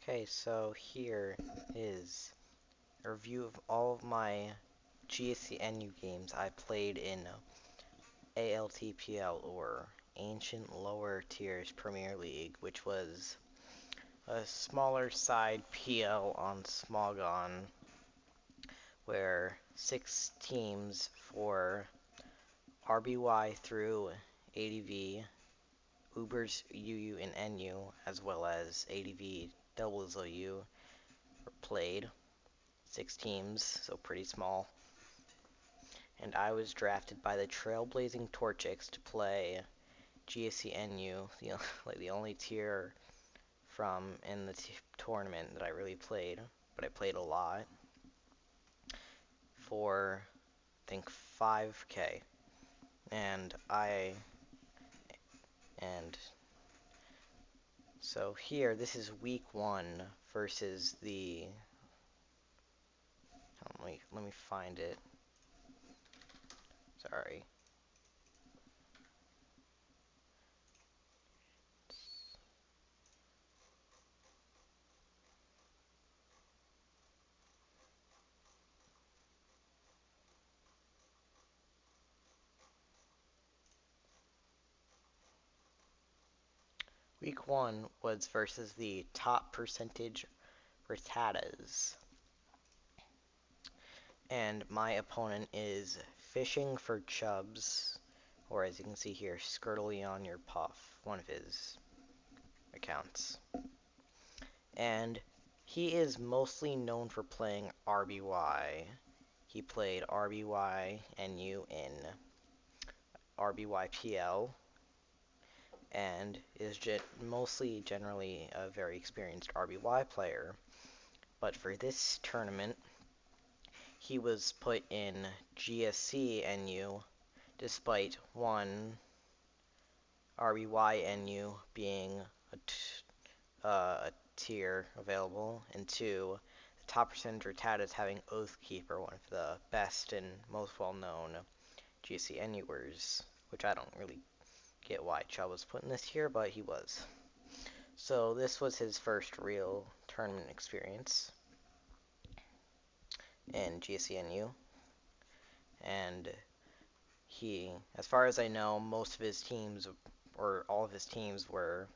Okay, so here is a review of all of my GSC NU games I played in ALTPL, or Ancient Lower Tiers Premier League, which was a smaller side PL on Smogon, where 6 teams for RBY through ADV, Ubers UU and NU, as well as ADV doubles OU were played. 6 teams, so pretty small. And I was drafted by the Trailblazing Torchics to play GSC NU, the only tier from in the tournament that I really played, but I played a lot for I think 5K, and so here this is week 1 versus the let me find it. Sorry. Week 1 was versus the top Percentage Rattatas. And my opponent is Fishing for Chubs, or as you can see here, Skirtly on Your Puff, one of his accounts. And he is mostly known for playing RBY. He played RBY NU in RBY PL, and is mostly generally a very experienced RBY player. But for this tournament, he was put in GSC NU despite one RBY NU being a tier available, and two, the top Percentage Rattatas having Oathkeeper, one of the best and most well-known GSC NUers, which I don't really get why Chub was put in this tier, but he was. So this was his first real tournament experience in GSC NU, and he, as far as I know, most of his teams, or all of his teams, were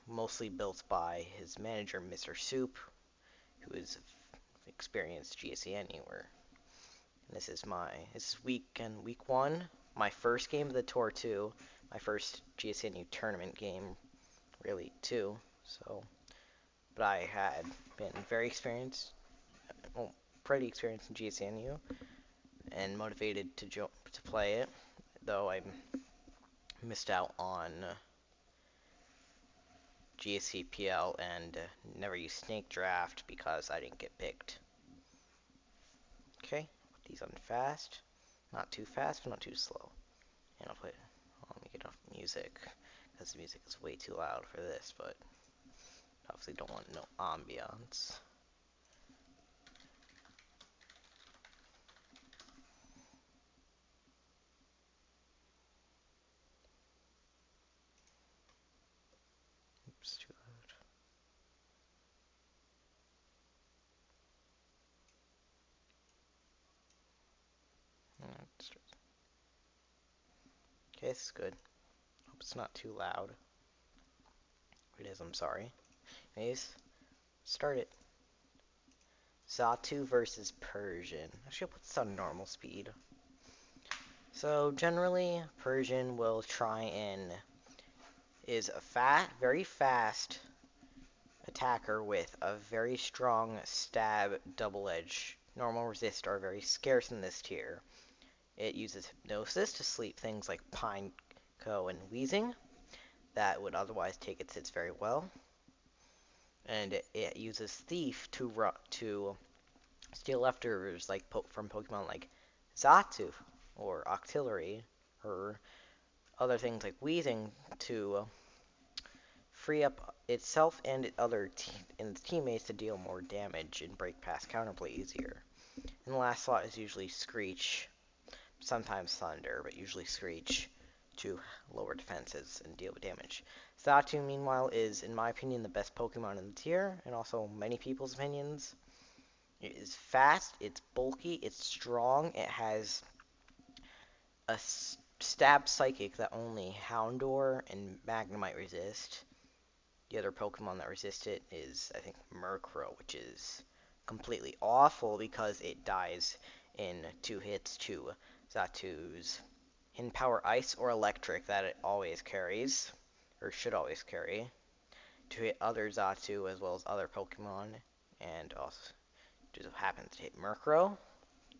mostly built by his manager, Mr. Soup, who is experienced GSC NUer. This is week 1, my first game of the tour too, my first GSC NU tournament game, really too. So, but I had been very experienced, pretty experienced in GSC NU, and motivated to play it, though I missed out on GSC PL and never used Snake Draft because I didn't get picked. Okay, put these on fast. Not too fast, but not too slow. And let me get off music, because the music is way too loud for this, but obviously don't want no ambiance. Oops, too loud. Okay, this is good. Hope it's not too loud. If it is, I'm sorry. Anyways, start it. Xatu versus Persian. Actually, I'll put this on normal speed. So, generally, Persian will try and is a very fast attacker with a very strong stab double edge. Normal resist are very scarce in this tier. It uses Hypnosis to sleep things like Pineco and Wheezing that would otherwise take its hits very well. And it uses Thief to steal leftovers like from Pokemon like Xatu or Octillery, or other things like Wheezing to free up itself and its teammates to deal more damage and break past counterplay easier. And the last slot is usually Screech, sometimes Thunder, but usually Screech, to lower defenses and deal with damage. Xatu, meanwhile, is, in my opinion, the best Pokemon in the tier, and also many people's opinions. It is fast, it's bulky, it's strong, it has a stab psychic that only Houndour and Magnemite resist. The other Pokemon that resist it is, I think, Murkrow, which is completely awful because it dies in 2 hits to Xatu's Hidden Power Ice or Electric that it always carries, or should always carry, to hit other Xatu as well as other Pokemon, and also just happens to hit Murkrow.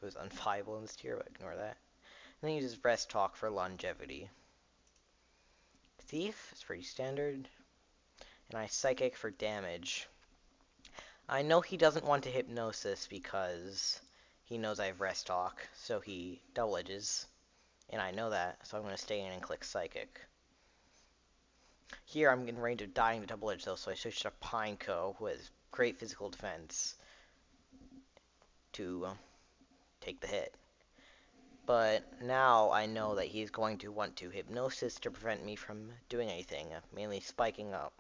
It was unfiable in this tier, but ignore that. And then uses Rest Talk for longevity. Thief is pretty standard. And I Psychic for damage. I know he doesn't want to Hypnosis because he knows I have Rest Talk, so he double edges. And I know that, so I'm going to stay in and click Psychic. Here I'm in range of dying to double edge though, so I switch to Pineco, who has great physical defense, to take the hit. But now I know that he's going to want to Hypnosis to prevent me from doing anything, mainly spiking up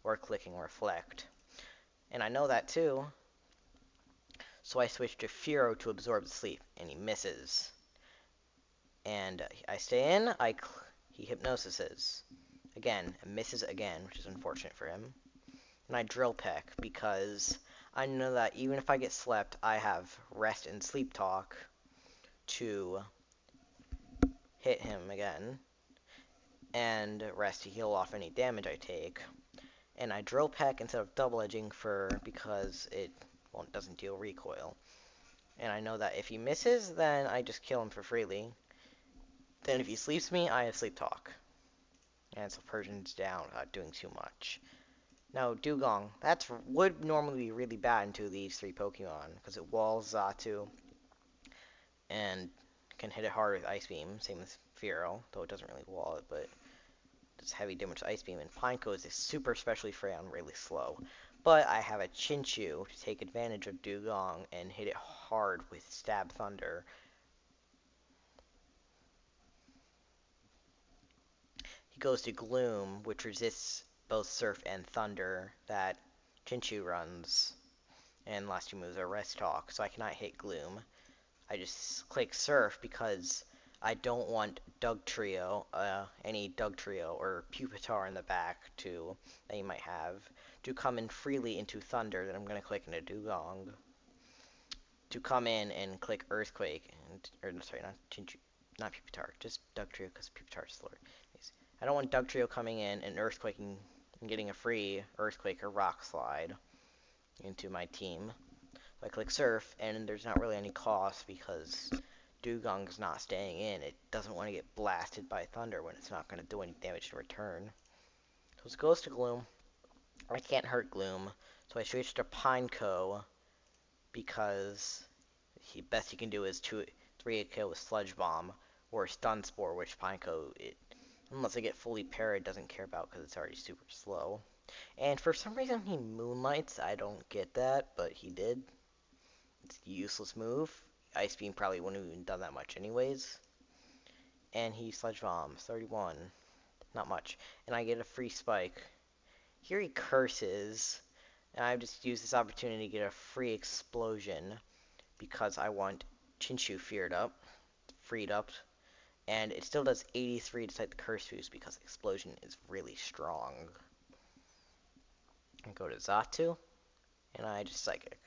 or clicking Reflect. And I know that too, so I switch to Furo to absorb the sleep, and he misses. And I stay in, he Hypnosises. Again, misses again, which is unfortunate for him. And I Drill Peck, because I know that even if I get slept, I have Rest and Sleep Talk to hit him again, and Rest to heal off any damage I take. And I Drill Peck instead of double edging because it doesn't deal recoil. And I know that if he misses, then I just kill him for freely. Then if he sleeps me, I have Sleep Talk. And so Persian's down without doing too much. Now, Dugong. Would normally be really bad into these 3 Pokemon, because it walls Xatu, and can hit it hard with Ice Beam, same as Furo, though it doesn't really wall it, but does heavy damage with Ice Beam, and Pineco is super specially frail and really slow. But I have a Chinchu to take advantage of Dugong and hit it hard with Stab Thunder. He goes to Gloom, which resists both Surf and Thunder that Chinchu runs. And last 2 moves are Rest Talk, so I cannot hit Gloom. I just click Surf because I don't want Dugtrio, any Dugtrio or Pupitar in the back that you might have, to come in freely into Thunder. Then I'm going to click into Dugong to come in and click Earthquake, sorry, not Pupitar, just Dugtrio because Pupitar is slower. I don't want Dugtrio coming in and Earthquaking and getting a free Earthquake or Rock Slide into my team. So I click Surf, and there's not really any cost because Dugong's not staying in. It doesn't want to get blasted by Thunder when it's not going to do any damage in return. So it goes to Gloom. I can't hurt Gloom, so I switch to Pineco because the best he can do is 3-hit kill with Sludge Bomb or Stun Spore, which Pineco, unless I get fully parried, doesn't care about because it's already super slow. And for some reason he Moonlights. I don't get that, but he did. It's a useless move. Ice Beam probably wouldn't have even done that much anyways. And he Sludge Bombs. 31. Not much. And I get a free Spike. Here he curses. And I just use this opportunity to get a free Explosion because I want Chinchu freed up. And it still does 83 despite the Curse Boost because Explosion is really strong. I go to Xatu, and I just Psychic.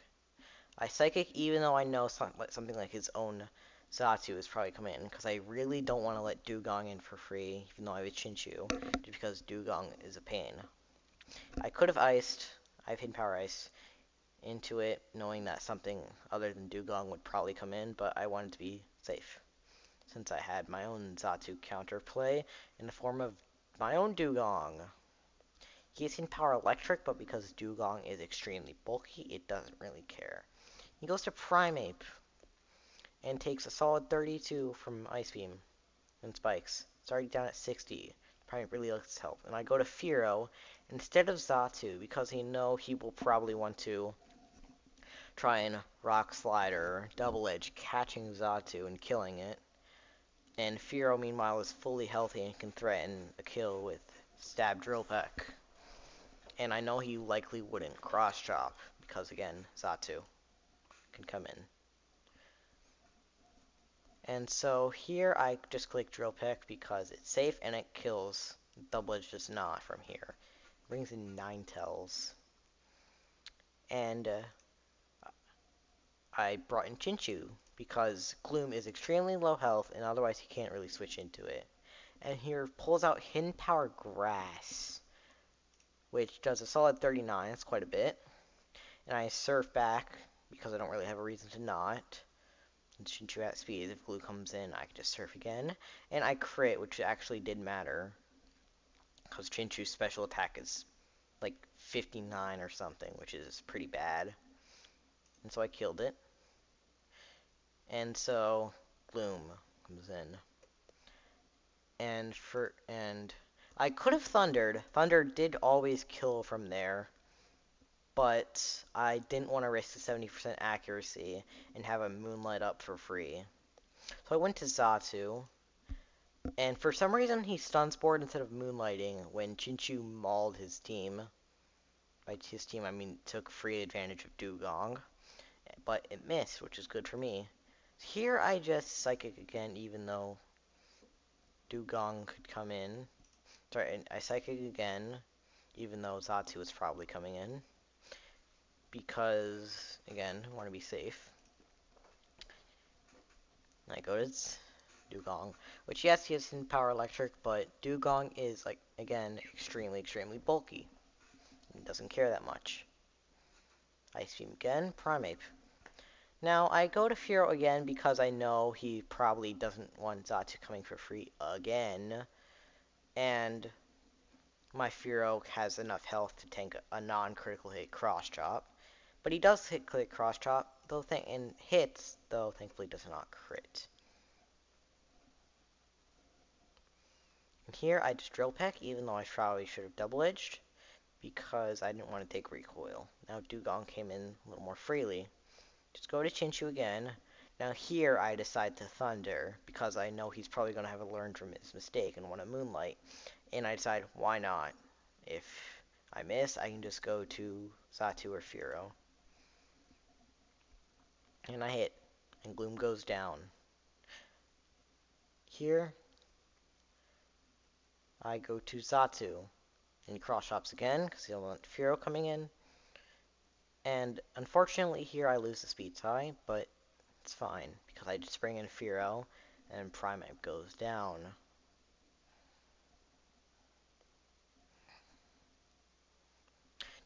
I Psychic even though I know something like his own Xatu is probably coming in, because I really don't want to let Dugong in for free, even though I have a Chinchu, just because Dugong is a pain. I could have Iced, I have Hidden Power Ice, into it, knowing that something other than Dugong would probably come in, but I wanted to be safe, since I had my own Xatu counterplay in the form of my own Dugong. He has Hidden Power Electric, but because Dugong is extremely bulky, it doesn't really care. He goes to Primeape and takes a solid 32 from Ice Beam and Spikes. It's already down at 60. Primeape really likes help. And I go to Furo instead of Xatu because I know he will probably want to try and Rock Slide or Double Edge, catching Xatu and killing it. And Firo, meanwhile, is fully healthy and can threaten a kill with Stab Drill Peck. And I know he likely wouldn't cross chop because, again, Xatu can come in. And so here I just click Drill Peck because it's safe and it kills. Double Edge does not from here. Brings in 9 tells. And I brought in Chinchu because Gloom is extremely low health and otherwise he can't really switch into it. And here pulls out Hidden Power Grass, which does a solid 39. That's quite a bit. And I surf back because I don't really have a reason to not. And Chinchu at speed. If Glue comes in, I can just surf again. And I crit, which actually did matter because Chinchu's special attack is like 59 or something, which is pretty bad. And so I killed it. And so Gloom comes in. And I could have Thundered. Thunder did always kill from there, but I didn't want to risk the 70% accuracy and have a Moonlight up for free. So I went to Xatu, and for some reason he stun spored instead of Moonlighting when Chinchu mauled his team. By his team, I mean took free advantage of Dugong, but it missed, which is good for me. Here I just Psychic again, even though Dugong could come in. Sorry, I Psychic again, even though Xatu was probably coming in. Because, again, I want to be safe. And I go to Dugong, which, yes, he has Hidden Power Electric, but Dugong is, like, again, extremely, extremely bulky. He doesn't care that much. Ice Beam again, Primeape. Now, I go to Furo again because I know he probably doesn't want Xatu coming for free again. And my Furo has enough health to tank a non-critical hit Cross Chop. But he does click Cross Chop, though, and hits, though thankfully does not crit. And here I just Drill Peck, even though I probably should have Double Edged, because I didn't want to take recoil. Now Dugong came in a little more freely. Just go to Chinchu again. Now here I decide to Thunder, because I know he's probably going to have learned from his mistake and want to Moonlight. And I decide, why not? If I miss, I can just go to Xatu or Furo. And I hit, and Gloom goes down. Here, I go to Xatu, and he cross chops again, because he'll want Furo coming in. And unfortunately here I lose the speed tie, but it's fine, because I just bring in Furo, and Primeape goes down.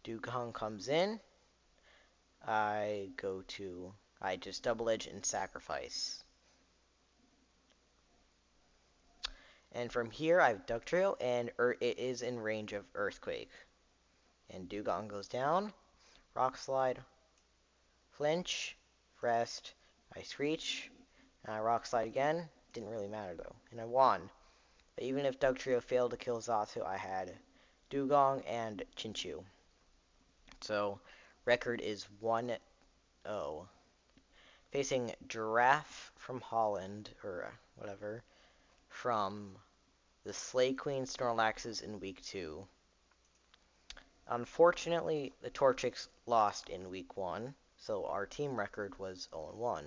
Dugong comes in, I just Double Edge and Sacrifice. And from here, I have Duck Trail, and it is in range of Earthquake. And Dugong goes down, Rock Slide, Flinch, Rest, I Screech, and I Rock Slide again. Didn't really matter though, and I won. But even if Duck Trio failed to kill Xatu, I had Dugong and Chinchu. So, record is 1-0. Facing Giraffe from Holland, or whatever, from the Slay Queen Snorlaxes in Week 2. Unfortunately, the Torchics lost in Week 1, so our team record was 0-1.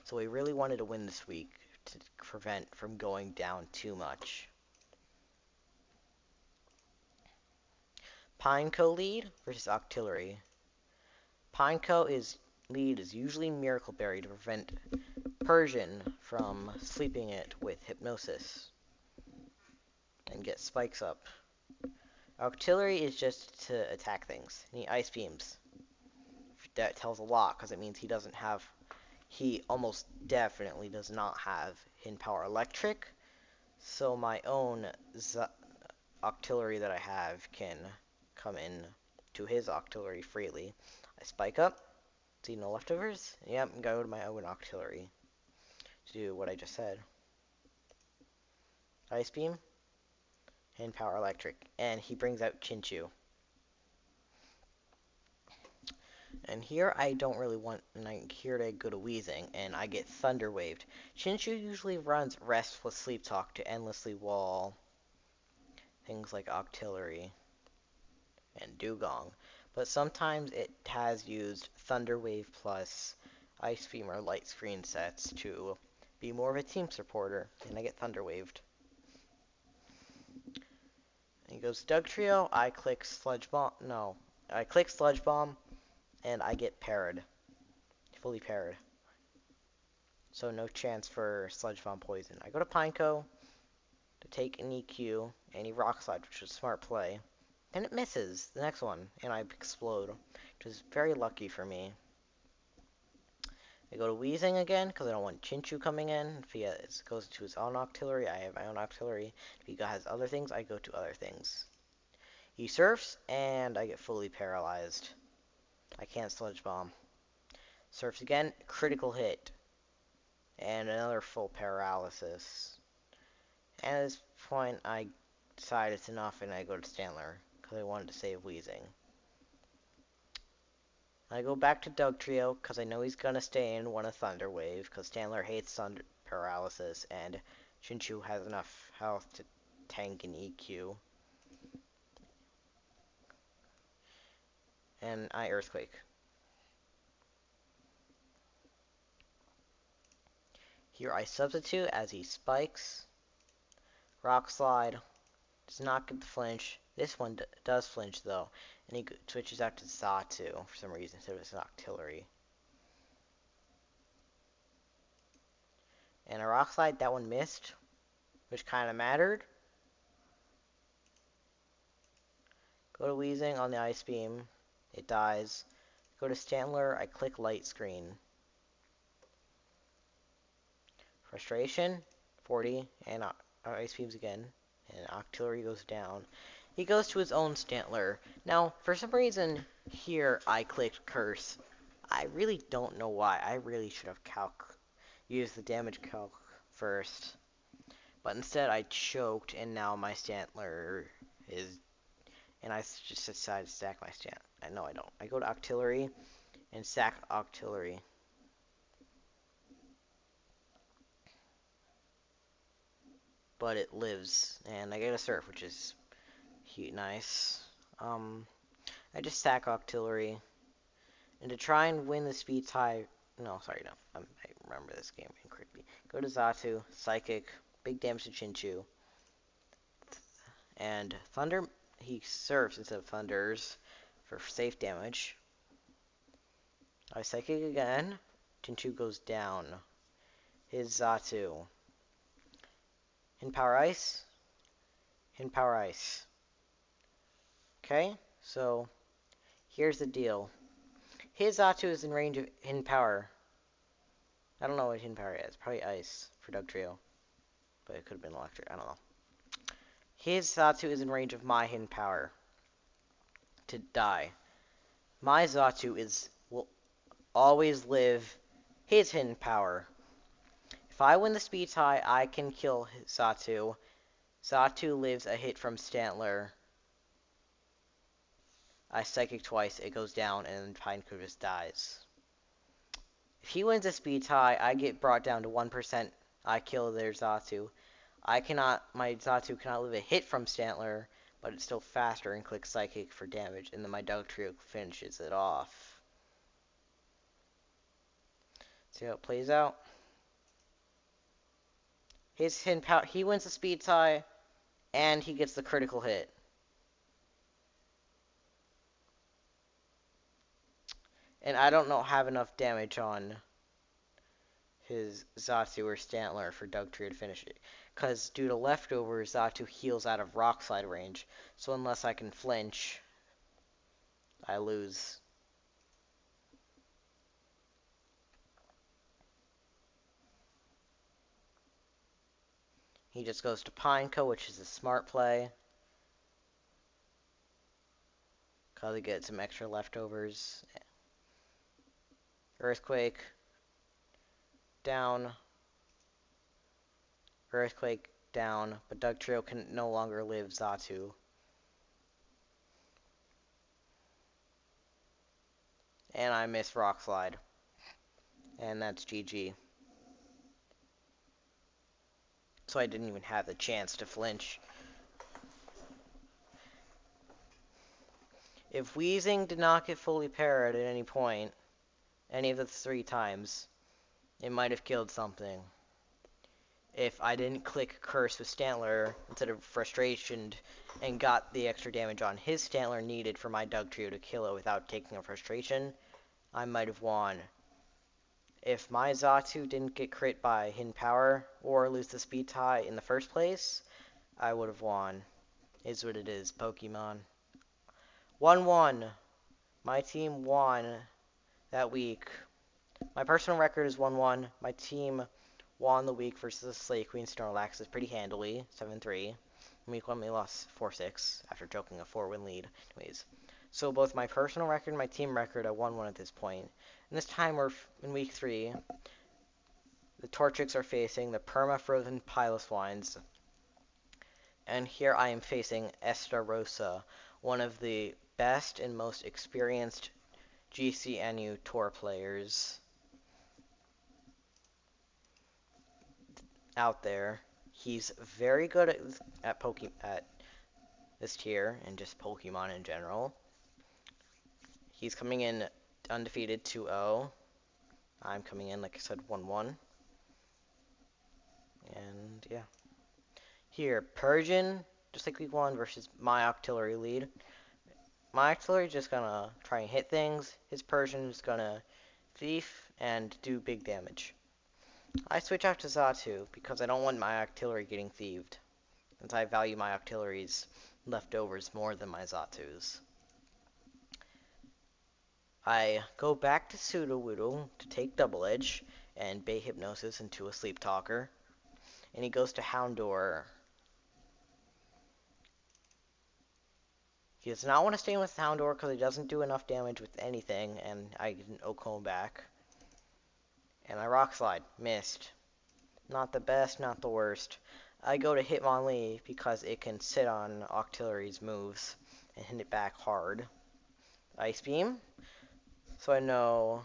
So we really wanted to win this week to prevent from going down too much. Pineco lead versus Octillery. Pineco lead is usually Miracle Berry to prevent Persian from sleeping it with Hypnosis and get spikes up. Octillery is just to attack things, and he Ice Beams. That tells a lot, because it means he almost definitely does not have Hidden Power Electric, so my own Octillery that I have can come in to his Octillery freely. I spike up, see no leftovers, yep, and go to my own Octillery to do what I just said. Ice Beam, Hidden Power Electric, and he brings out Chinchu. And here I don't really want, and here I go to Wheezing, and I get Thunder Waved. Chinchu usually runs Restless Sleep Talk to endlessly wall things like Octillery and Dugong, but sometimes it has used Thunder Wave plus Ice Beam or Light Screen sets to be more of a team supporter, and I get Thunder Waved. And he goes Doug Trio, I click Sludge Bomb, no, I click Sludge Bomb, and I get parried. Fully parried. So no chance for Sludge Bomb Poison. I go to Pineco to take an EQ, and he Rock Slide, which was a smart play. And it misses the next one, and I explode, which is very lucky for me. I go to Wheezing again, because I don't want Chinchu coming in. If he goes to his own Octillery, I have my own Octillery. If he has other things, I go to other things. He surfs, and I get fully paralyzed. I can't Sludge Bomb. Surfs again, critical hit. And another full paralysis. And at this point, I decide it's enough, and I go to Stantler, because I wanted to save Wheezing. I go back to Doug Trio, because I know he's going to stay in one of Thunder Wave, because Stantler hates Thunder Paralysis, and Chinchu has enough health to tank an EQ. And I Earthquake. Here I substitute as he spikes. Rock Slide. Does not get the flinch. This one does flinch, though. And he switches out to Xatu for some reason instead of his Octillery. And a Rock Slide, that one missed, which kind of mattered. Go to Wheezing on the Ice Beam. It dies. Go to Stantler. I click Light Screen. Frustration. 40. And Ice Beams again. And Octillery goes down. He goes to his own Stantler. Now, for some reason, here I clicked Curse. I really don't know why. I really should have used the damage calc first. But instead, I choked, and now my Stantler is... And I just decided to stack my Stantler. No, I don't. I go to Octillery and stack Octillery. But it lives, and I get a Surf, which is nice. I just stack Octillery, and to try and win the speed tie. No, sorry, no. I remember this game incorrectly. Go to Xatu, Psychic, big damage to Chinchu, and Thunder. He surfs instead of Thunders for safe damage. I Psychic again. Chinchu goes down. His Xatu. Hidden Power Ice. Hidden Power Ice. Okay, so here's the deal. His Xatu is in range of Hidden Power. I don't know what Hidden Power is. Probably Ice for Doug Trio. But it could have been Electric. I don't know. His Xatu is in range of my Hidden Power to die. My Xatu will always live his Hidden Power. If I win the speed tie, I can kill Xatu. Xatu lives a hit from Stantler. I Psychic twice, it goes down, and Pineco just dies. If he wins a speed tie, I get brought down to 1%. I kill their Xatu. My Xatu cannot live a hit from Stantler, but it's still faster and clicks Psychic for damage, and then my Doug Trio finishes it off. See how it plays out? His hidden power, he wins the speed tie, and he gets the critical hit. And I don't have enough damage on his Xatu or Stantler for Doug Trio to finish it. Because due to leftovers, Xatu heals out of Rock Slide range. So unless I can flinch, I lose. He just goes to Pineco, which is a smart play. Because he gets some extra leftovers. Earthquake. Down. Earthquake. Down. But Doug Trio can no longer live Xatu. And I missed Rock Slide. And that's GG. So I didn't even have the chance to flinch. If Wheezing did not get fully parried at any point, any of the 3 times, it might have killed something. If I didn't click Curse with Stantler instead of Frustration and got the extra damage on his Stantler needed for my Dugtrio to kill it without taking a Frustration, I might have won. If my Xatu didn't get crit by Hidden Power or lose the speed tie in the first place, I would have won. Is what it is, Pokemon. 1-1. My team won that week. My personal record is 1-1. My team won the week versus the Slay Queen Snorlax pretty handily, 7-3. In week 1, we lost 4-6 after choking a 4-win lead. Anyways, so both my personal record and my team record are 1-1 at this point. And this time we're in week 3. The Torchics are facing the Permafrozen Piloswines. And here I am facing Estarossa, one of the best and most experienced GSC NU tour players out there. He's very good at this tier and just Pokemon in general. He's coming in undefeated 2-0. I'm coming in, like I said, 1-1. And yeah. Here, Persian, just like week 1 versus my Octillery lead. My Octillery just gonna try and hit things. His Persian is gonna thief and do big damage. I switch out to Xatu because I don't want my Octillery getting thieved, since I value my Octillery's leftovers more than my Xatu's. I go back to Sudowoodo to take Double Edge and bait Hypnosis into a Sleep Talker, and he goes to Houndour. He does not want to stay with Houndour because he doesn't do enough damage with anything, and I get an Ocone back. And I Rock Slide. Missed. Not the best, not the worst. I go to Hitmonlee because it can sit on Octillery's moves and hit it back hard. Ice Beam. So I know.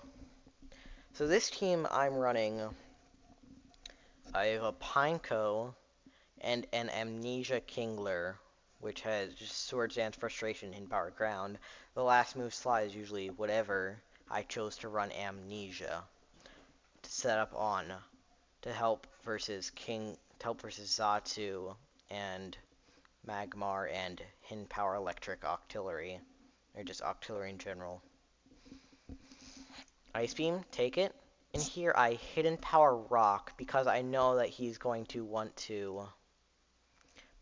So this team I'm running, I have a Pineco and an Amnesia Kingler, which has just Swords Dance, Frustration, and Power Ground. The last move slide is usually whatever. I chose to run Amnesia to set up on to help versus Xatu and Magmar and Hidden Power Electric Octillery, or just Octillery in general. Ice Beam, take it. And here I Hidden Power Rock because I know that he's going to want to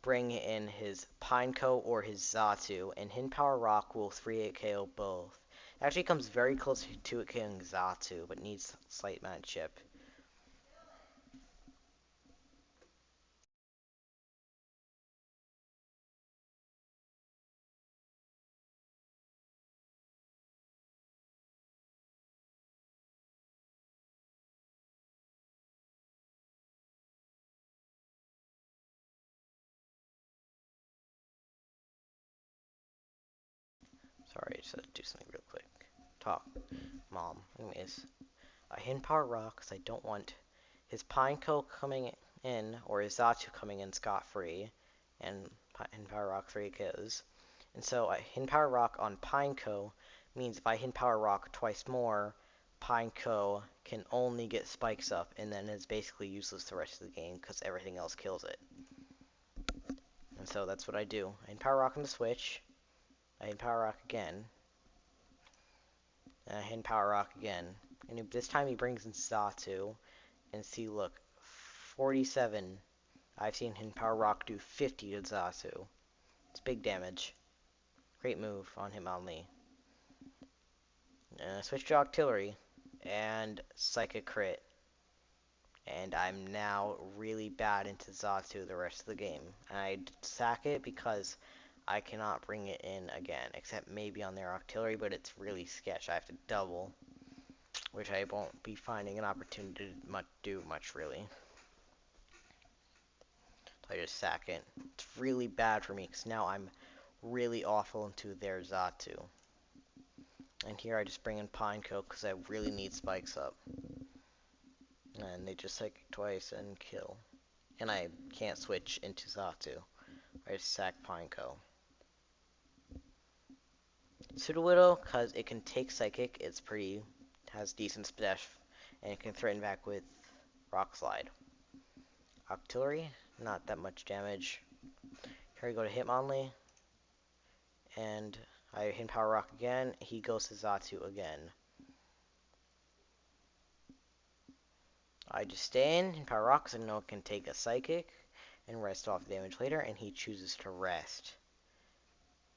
bring in his Pineco or his Xatu, and Hidden Power Rock will 3-8 KO both. It actually comes very close to it killing Xatu, but needs slight matchup. Sorry, just had to do something real quick. Talk, Mom. Anyways, I Hidden Power Rock because I don't want his Pineco coming in or his Xatu coming in scot-free, and Hidden Power Rock 3 kills. And so I Hidden Power Rock on Pineco means if I Hidden Power Rock twice more, Pineco can only get spikes up, and then is basically useless the rest of the game because everything else kills it. And so that's what I do. I Hidden Power Rock on the Switch. I Hidden Power Rock again. And I Hidden Power Rock again. And this time he brings in Xatu. And see, look, 47. I've seen Hidden Power Rock do 50 to Xatu. It's big damage. Great move on Hitmonlee. Switch to Octillery. And Psychic Crit. And I'm now really bad into Xatu the rest of the game. And I sack it because I cannot bring it in again, except maybe on their Octillery, but it's really sketch. I have to double, which I won't be finding an opportunity to do much, really. So I just sack it. It's really bad for me, because now I'm really awful into their Xatu. And here I just bring in Pineco because I really need spikes up. And they just psychic twice and kill. And I can't switch into Xatu. I just sack Pineco. Sudowoodo, because it can take Psychic, has decent splash, and it can threaten back with Rock Slide. Octillery, not that much damage. Here I go to Hitmonlee, and I hit Power Rock again. He goes to Xatu again. I just stay in Power Rock because I know it can take a Psychic and rest off damage later, and he chooses to rest.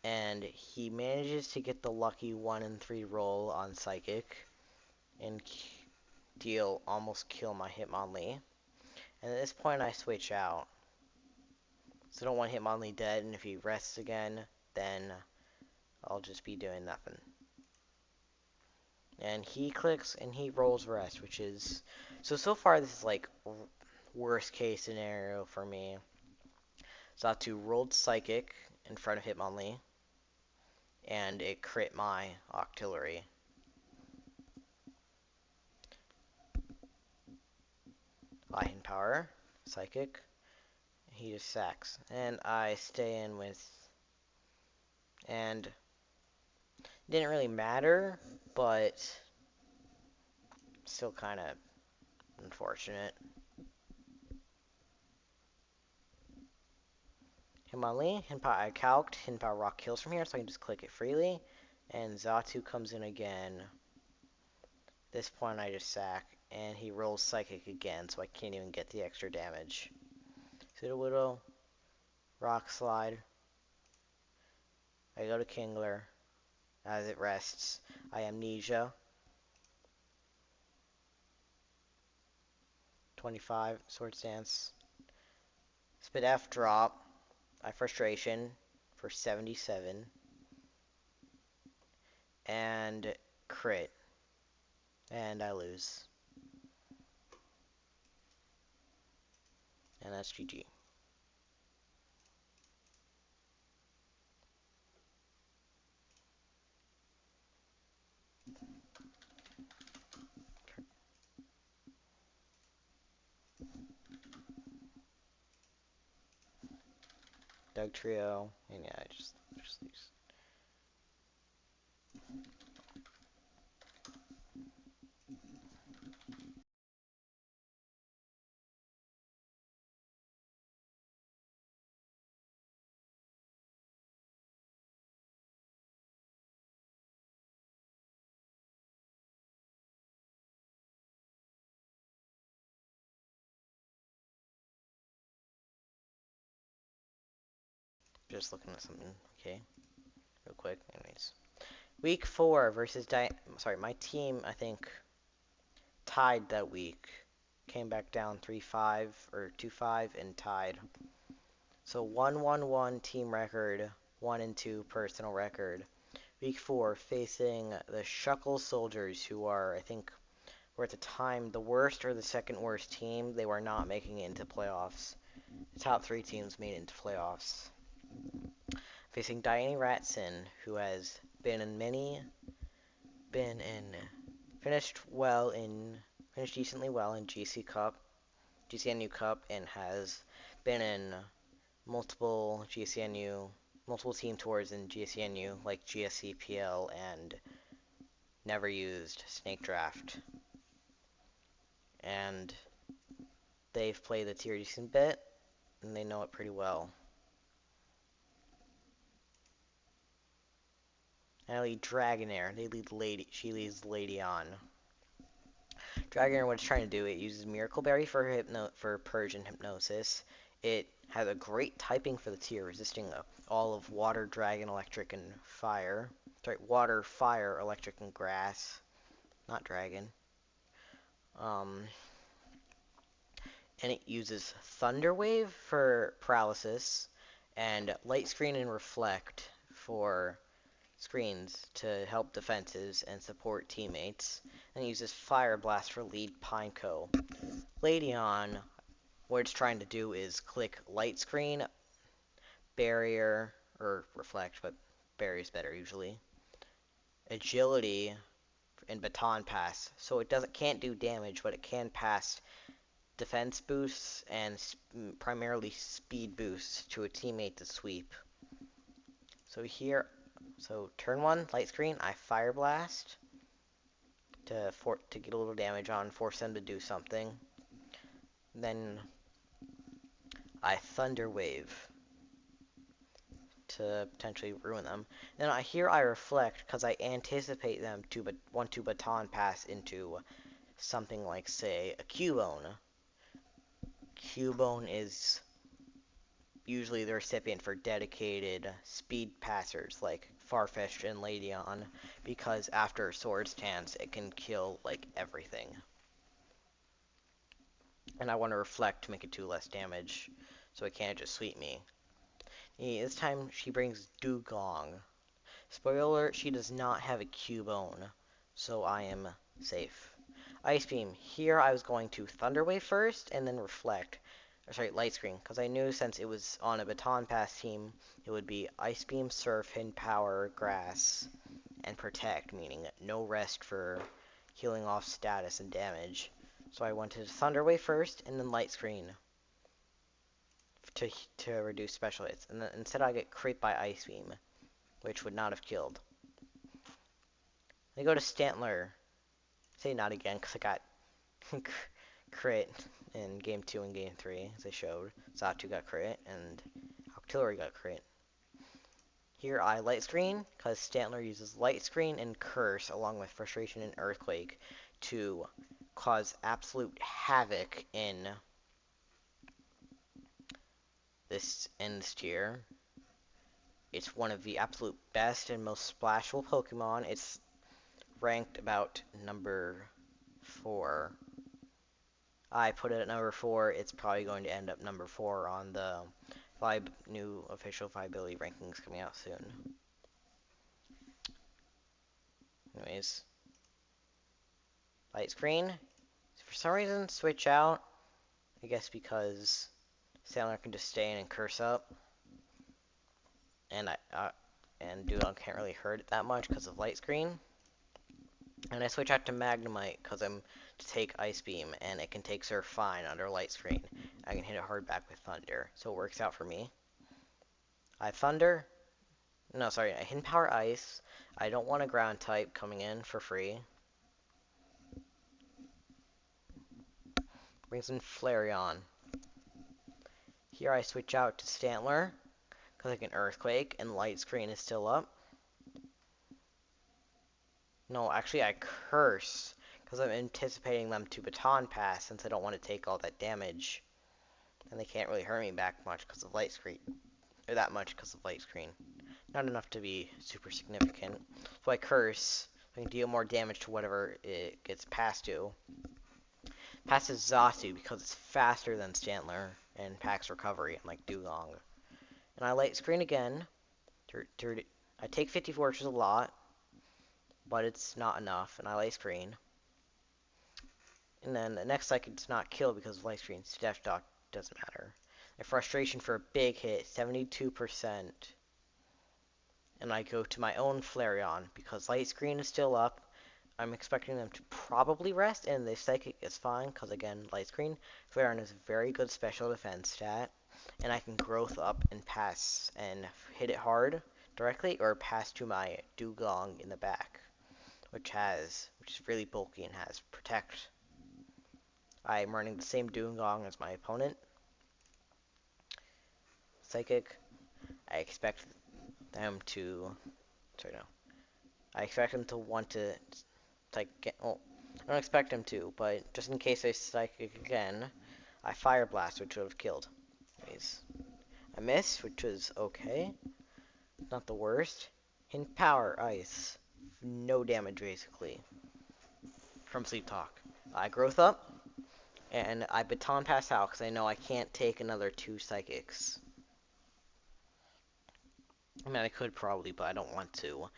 And he manages to get the lucky 1 in 3 roll on Psychic and almost kill my Hitmonlee. And at this point I switch out. So I don't want Hitmonlee dead, and if he rests again, then I'll just be doing nothing. And he clicks and he rolls rest, which is... So far this is like worst case scenario for me. Xatu rolled Psychic in front of Hitmonlee, and it crit my Octillery. I hit Power, Psychic, he just sacks. And I stay in with... And didn't really matter, but still kind of unfortunate. Hitmonlee, I calced, Hinpower Rock kills from here, so I can just click it freely. And Xatu comes in again. This point I just sack, and he rolls Psychic again, so I can't even get the extra damage. Sudowoodo, Rock Slide. I go to Kingler. As it rests, I Amnesia. 25, Sword Stance. Spit F drop. I Frustration for 77. And crit. And I lose. And that's GG. Doug Trio, and yeah, just these. Just looking at something, okay, real quick. Anyways, week 4 versus my team, I think, tied that week. Came back down 3-5 or 2-5 and tied. So 1-1-1 team record, 1-2 personal record. Week 4 facing the Shuckle Soldiers, who are, I think, were at the time the worst or the second worst team. They were not making it into playoffs. The top 3 teams made it into playoffs. Facing DiannieRatson, who has finished decently well in GC NU Cup, and has been in multiple team tours in GSC NU, like GSC PL, and never used Snake Draft. And they've played the tier decent bit, and they know it pretty well. And I lead Dragonair. She leads Lady on. Dragonair, what it's trying to do, it uses Miracle Berry for Purge and Hypnosis. It has a great typing for the tier, resisting all of Water, Dragon, Electric, and Fire. Sorry, Water, Fire, Electric, and Grass. Not Dragon. And it uses Thunder Wave for Paralysis, and Light Screen and Reflect for screens to help defenses and support teammates, and it uses Fire Blast for lead Pineco. Ladion, what it's trying to do is click Light Screen, Barrier, or Reflect, but Barrier is better usually, agility and baton pass. So it can't do damage, but it can pass defense boosts and primarily speed boosts to a teammate to sweep. So here, turn 1, light screen, I Fire Blast to get a little damage on, force them to do something. Then I Thunder Wave to potentially ruin them. Then here I Reflect because I anticipate them to want to baton pass into something like, say, a Cubone. Cubone is usually the recipient for dedicated speed passers like Farfetch'd and Ladion, because after a sword stance it can kill like everything. And I want to Reflect to make it do less damage, so it can't just sweep me. This time she brings Dugong. Spoiler alert, she does not have a Cubone, so I am safe. Ice Beam. Here I was going to Thunder Wave first and then Reflect. Sorry, Light Screen, because I knew since it was on a Baton Pass team, it would be Ice Beam, Surf, Hidden Power, Grass, and Protect, meaning no rest for healing off status and damage. So I went to Thunder Wave first and then Light Screen to reduce special hits. And then instead I get crit by Ice Beam, which would not have killed. I go to Stantler. Say not again, because I got crit in Game 2 and Game 3, as I showed. Zatu got crit, and Octillery got crit. Here I Light Screen, because Stantler uses Light Screen and Curse, along with Frustration and Earthquake, to cause absolute havoc in this tier. It's one of the absolute best and most splashable Pokemon. It's ranked about number 4. I put it at number 4. It's probably going to end up number 4 on the new official viability rankings coming out soon. Anyways, Light Screen. For some reason, switch out. I guess because Sailor can just stay in and curse up, and Dugong can't really hurt it that much because of Light Screen. And I switch out to Magnemite because I'm to take Ice Beam, and it can take Surf fine under Light Screen. I can hit it hard back with Thunder, so it works out for me. I Thunder. No, sorry, I Hidden Power Ice. I don't want a Ground type coming in for free. Brings in Flareon. Here I switch out to Stantler, because I can Earthquake, and Light Screen is still up. No, actually I Curse, because I'm anticipating them to Baton Pass, since I don't want to take all that damage. And they can't really hurt me back much because of Light Screen. Or that much because of Light Screen. Not enough to be super significant. So I Curse, so I can deal more damage to whatever it gets passed to. Passes Zatu because it's faster than Stantler and packs Recovery, unlike Dugong. And I Light Screen again. I take 54, which is a lot, but it's not enough, and I Light Screen. And then the next Psychic does not kill because of Light Screen. Steph Doc doesn't matter. A Frustration for a big hit, 72%. And I go to my own Flareon because Light Screen is still up. I'm expecting them to probably rest, and the Psychic is fine, because again, Light Screen. Flareon is a very good special defense stat, and I can growth up and pass and hit it hard directly, or pass to my Dugong in the back, which is really bulky and has Protect. I'm running the same Dugong as my opponent. Psychic. I expect them to. Sorry, no. I expect them to want to. I don't expect him to, but just in case I Psychic again, I Fire Blast, which would have killed. Anyways, I missed, which was okay. Not the worst. Hidden Power Ice. No damage, basically. From Sleep Talk. I Growth Up, and I Baton Pass out, because I know I can't take another 2 Psychics. I mean, I could probably, but I don't want to.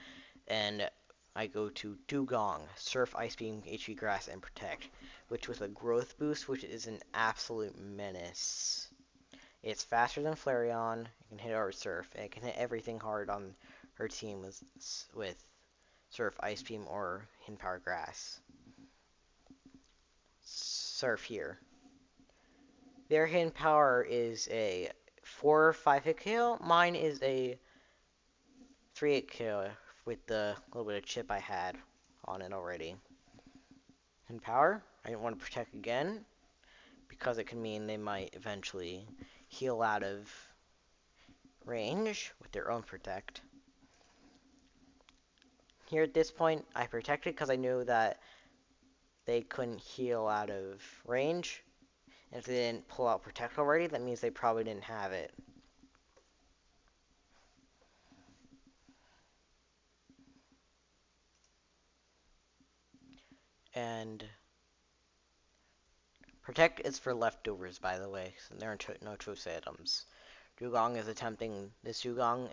And I go to Dugong, Surf, Ice Beam, HP Grass, and Protect, which with a growth boost, which is an absolute menace. It's faster than Flareon, it can hit hard Surf, and it can hit everything hard on her team with Surf, Ice Beam, or Hidden Power Grass. Surf here. Their Hidden Power is a 4 or 5 hit KO. Mine is a 3 hit KO with the little bit of chip I had on it already. Hidden Power, I didn't want to protect again because it can mean they might eventually heal out of range with their own protect. Here at this point, I protected because I knew that they couldn't heal out of range. And if they didn't pull out protect already, that means they probably didn't have it. And protect is for leftovers, by the way. So there are no choice items. This Dugong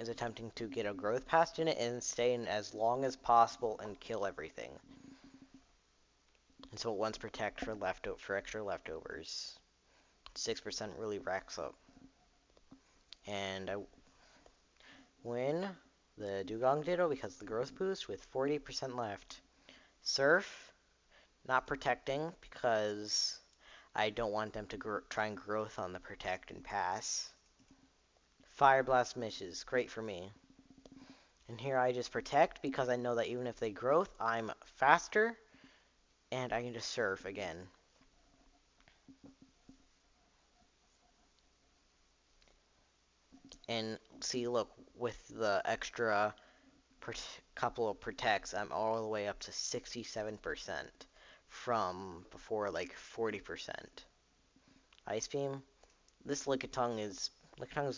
is attempting to get a growth past in it and stay in as long as possible and kill everything. And so it wants protect for extra leftovers. 6% really racks up. And I win the Dugong Ditto because of the growth boost with 40% left. Surf, not protecting because I don't want them to try and growth on the protect and pass. Fire Blast misses, great for me. And here I just protect because I know that even if they growth, I'm faster and I can just surf again. And see, look, with the extra couple of protects, I'm all the way up to 67% from before like 40%. Ice Beam. This Lickitung is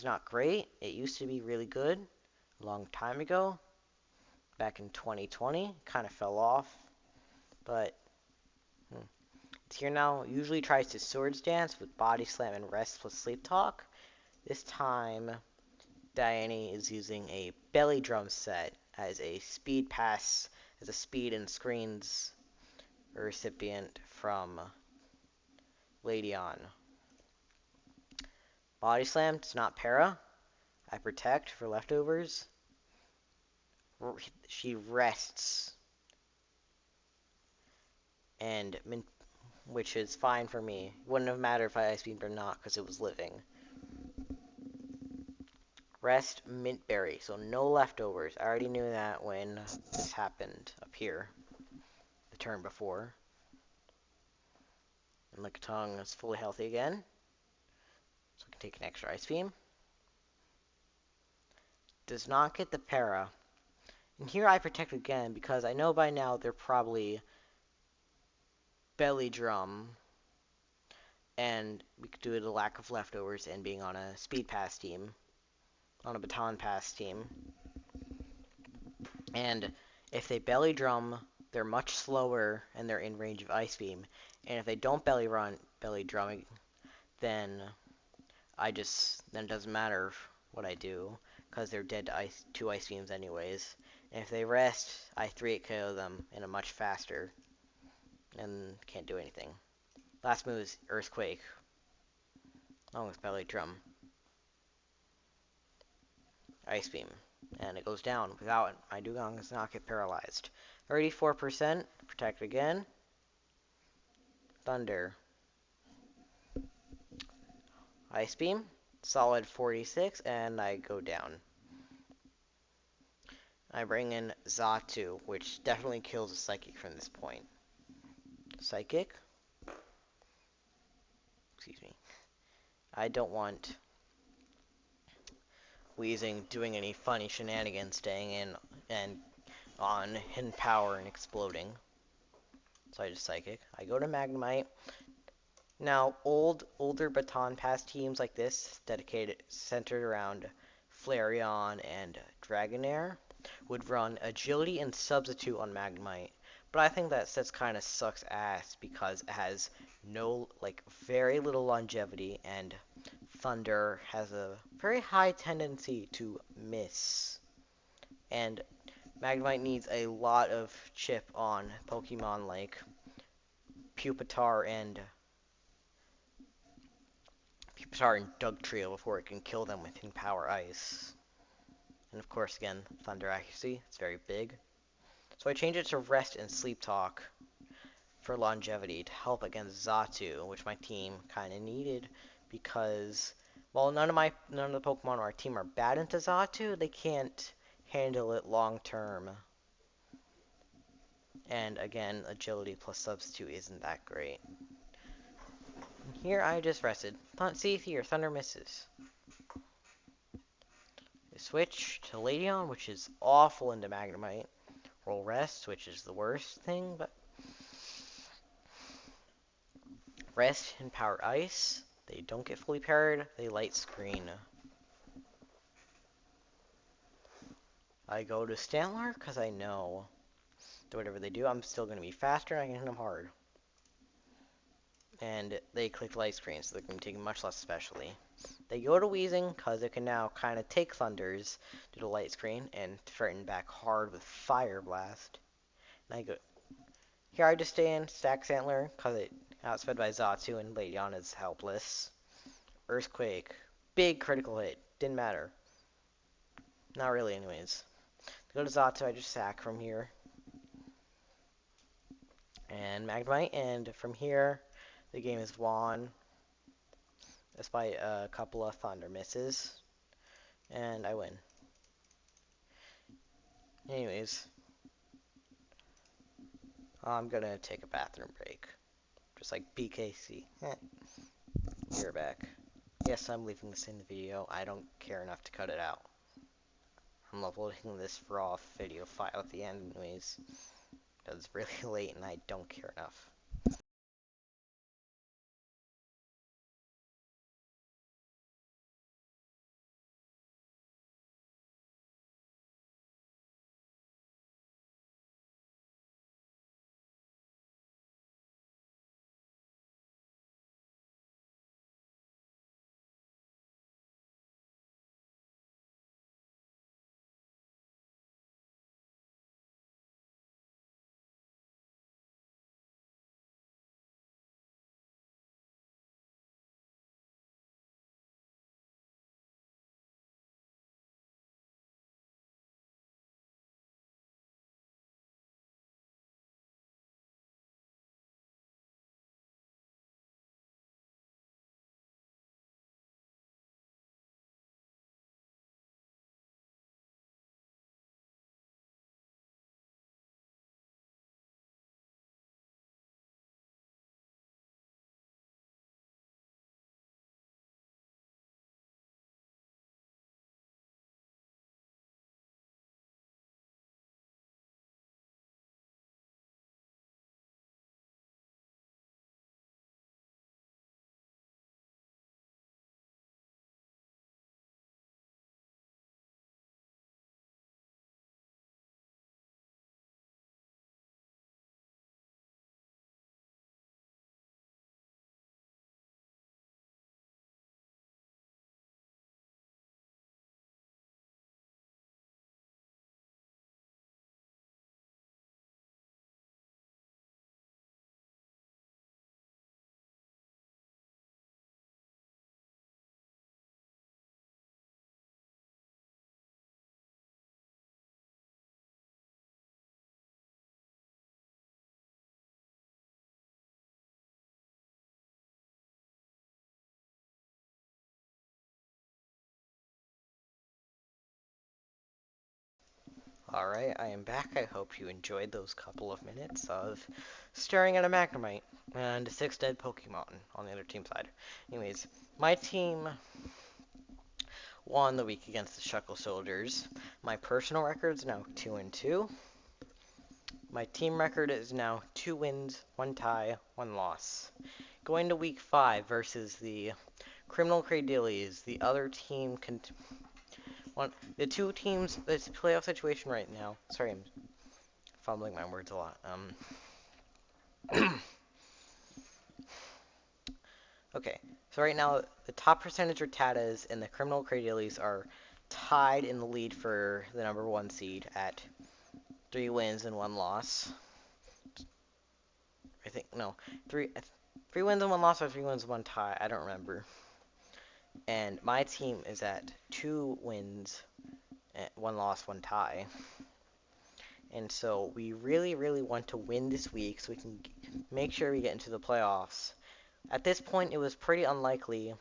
not great. It used to be really good a long time ago, back in 2020. Kind of fell off, but it's here now. Usually tries to Swords Dance with Body Slam and Rest plus Sleep Talk. This time, Dianie is using a Belly Drum set as a speed pass, as a speed and screens recipient from Ladion. Body Slam does not para. I protect for leftovers. She rests, and which is fine for me. Wouldn't have mattered if I Ice Beamed or not because it was living. Rest, Mint Berry, so no leftovers. I already knew that when this happened up here the turn before. And Lickitung is fully healthy again, so I can take an extra Ice Beam. Does not get the para. And here I protect again because I know by now they're probably Belly Drum, and we could do the lack of leftovers and being on a speed pass team, on a baton pass team. And if they belly drum, they're much slower and they're in range of Ice Beam. And if they don't belly drumming, then it doesn't matter what I do because they're dead to two Ice Beams anyways. And if they rest, I 3-8 KO them in a much faster and can't do anything. Last move is Earthquake, along with Belly Drum. Ice Beam, and it goes down without it. My Dugong does not get paralyzed. 34%, protect again. Thunder. Ice Beam, solid 46, and I go down. I bring in Xatu, which definitely kills a Psychic from this point. Psychic. Excuse me. I don't want Weezing doing any funny shenanigans, staying in and on Hidden Power and exploding. So I just Psychic. I go to Magnemite. Now, older Baton Pass teams like this, centered around Flareon and Dragonair, would run Agility and Substitute on Magnemite. But I think that set kind of sucks ass because it has very little longevity, and Thunder has a very high tendency to miss. And Magnemite needs a lot of chip on Pokemon like Pupitar and Dugtrio before it can kill them with Hidden Power Ice. And of course, again, Thunder accuracy, it's very big. So I changed it to Rest and Sleep Talk for longevity to help against Xatu, which my team kind of needed because, while none of the Pokemon on our team are bad into Xatu, they can't handle it long term. And again, agility plus substitute isn't that great. Here I just rested. See here, Thunder misses. Switch to Ladion, which is awful into Magnemite. Roll Rest, which is the worst thing, but Rest and Power Ice. They don't get fully paired, they Light Screen. I go to Stantler because I know that whatever they do, I'm still going to be faster and I can hit them hard. And they click Light Screen, so they're going to be taking much less specially. They go to Weezing because it can now kind of take Thunders due to Light Screen and threaten back hard with Fire Blast. And I go here. I just stay in Stack Stantler because it outsped by Xatu and Ladion is helpless. Earthquake, big critical hit, didn't matter. Not really, anyways. To go to Xatu, I just sack from here. And Magnemite, and from here, the game is won. Despite a couple of Thunder misses. And I win. Anyways, I'm gonna take a bathroom break. Just like BKC. You're back. Yes, I'm leaving this in the video. I don't care enough to cut it out. I'm uploading this raw video file at the end anyways. It's really late and I don't care enough. Alright, I am back. I hope you enjoyed those couple of minutes of staring at a Magnemite and 6 dead Pokemon on the other team side. Anyways, my team won the week against the Shuckle Soldiers. My personal record is now 2-2. My team record is now 2 wins, 1 tie, 1 loss. Going to week 5 versus the Criminal Cradillies, the other team the two teams, this playoff situation right now. Sorry, I'm fumbling my words a lot. Okay, so right now the top percentage Rattatas and the Criminal Cradillies are tied in the lead for the number 1 seed at 3 wins and 1 loss. I think no, 3 wins and 1 loss or 3 wins and 1 tie. I don't remember. And my team is at 2 wins, 1 loss, 1 tie. And so we really, really want to win this week so we can make sure we get into the playoffs. At this point, it was pretty unlikely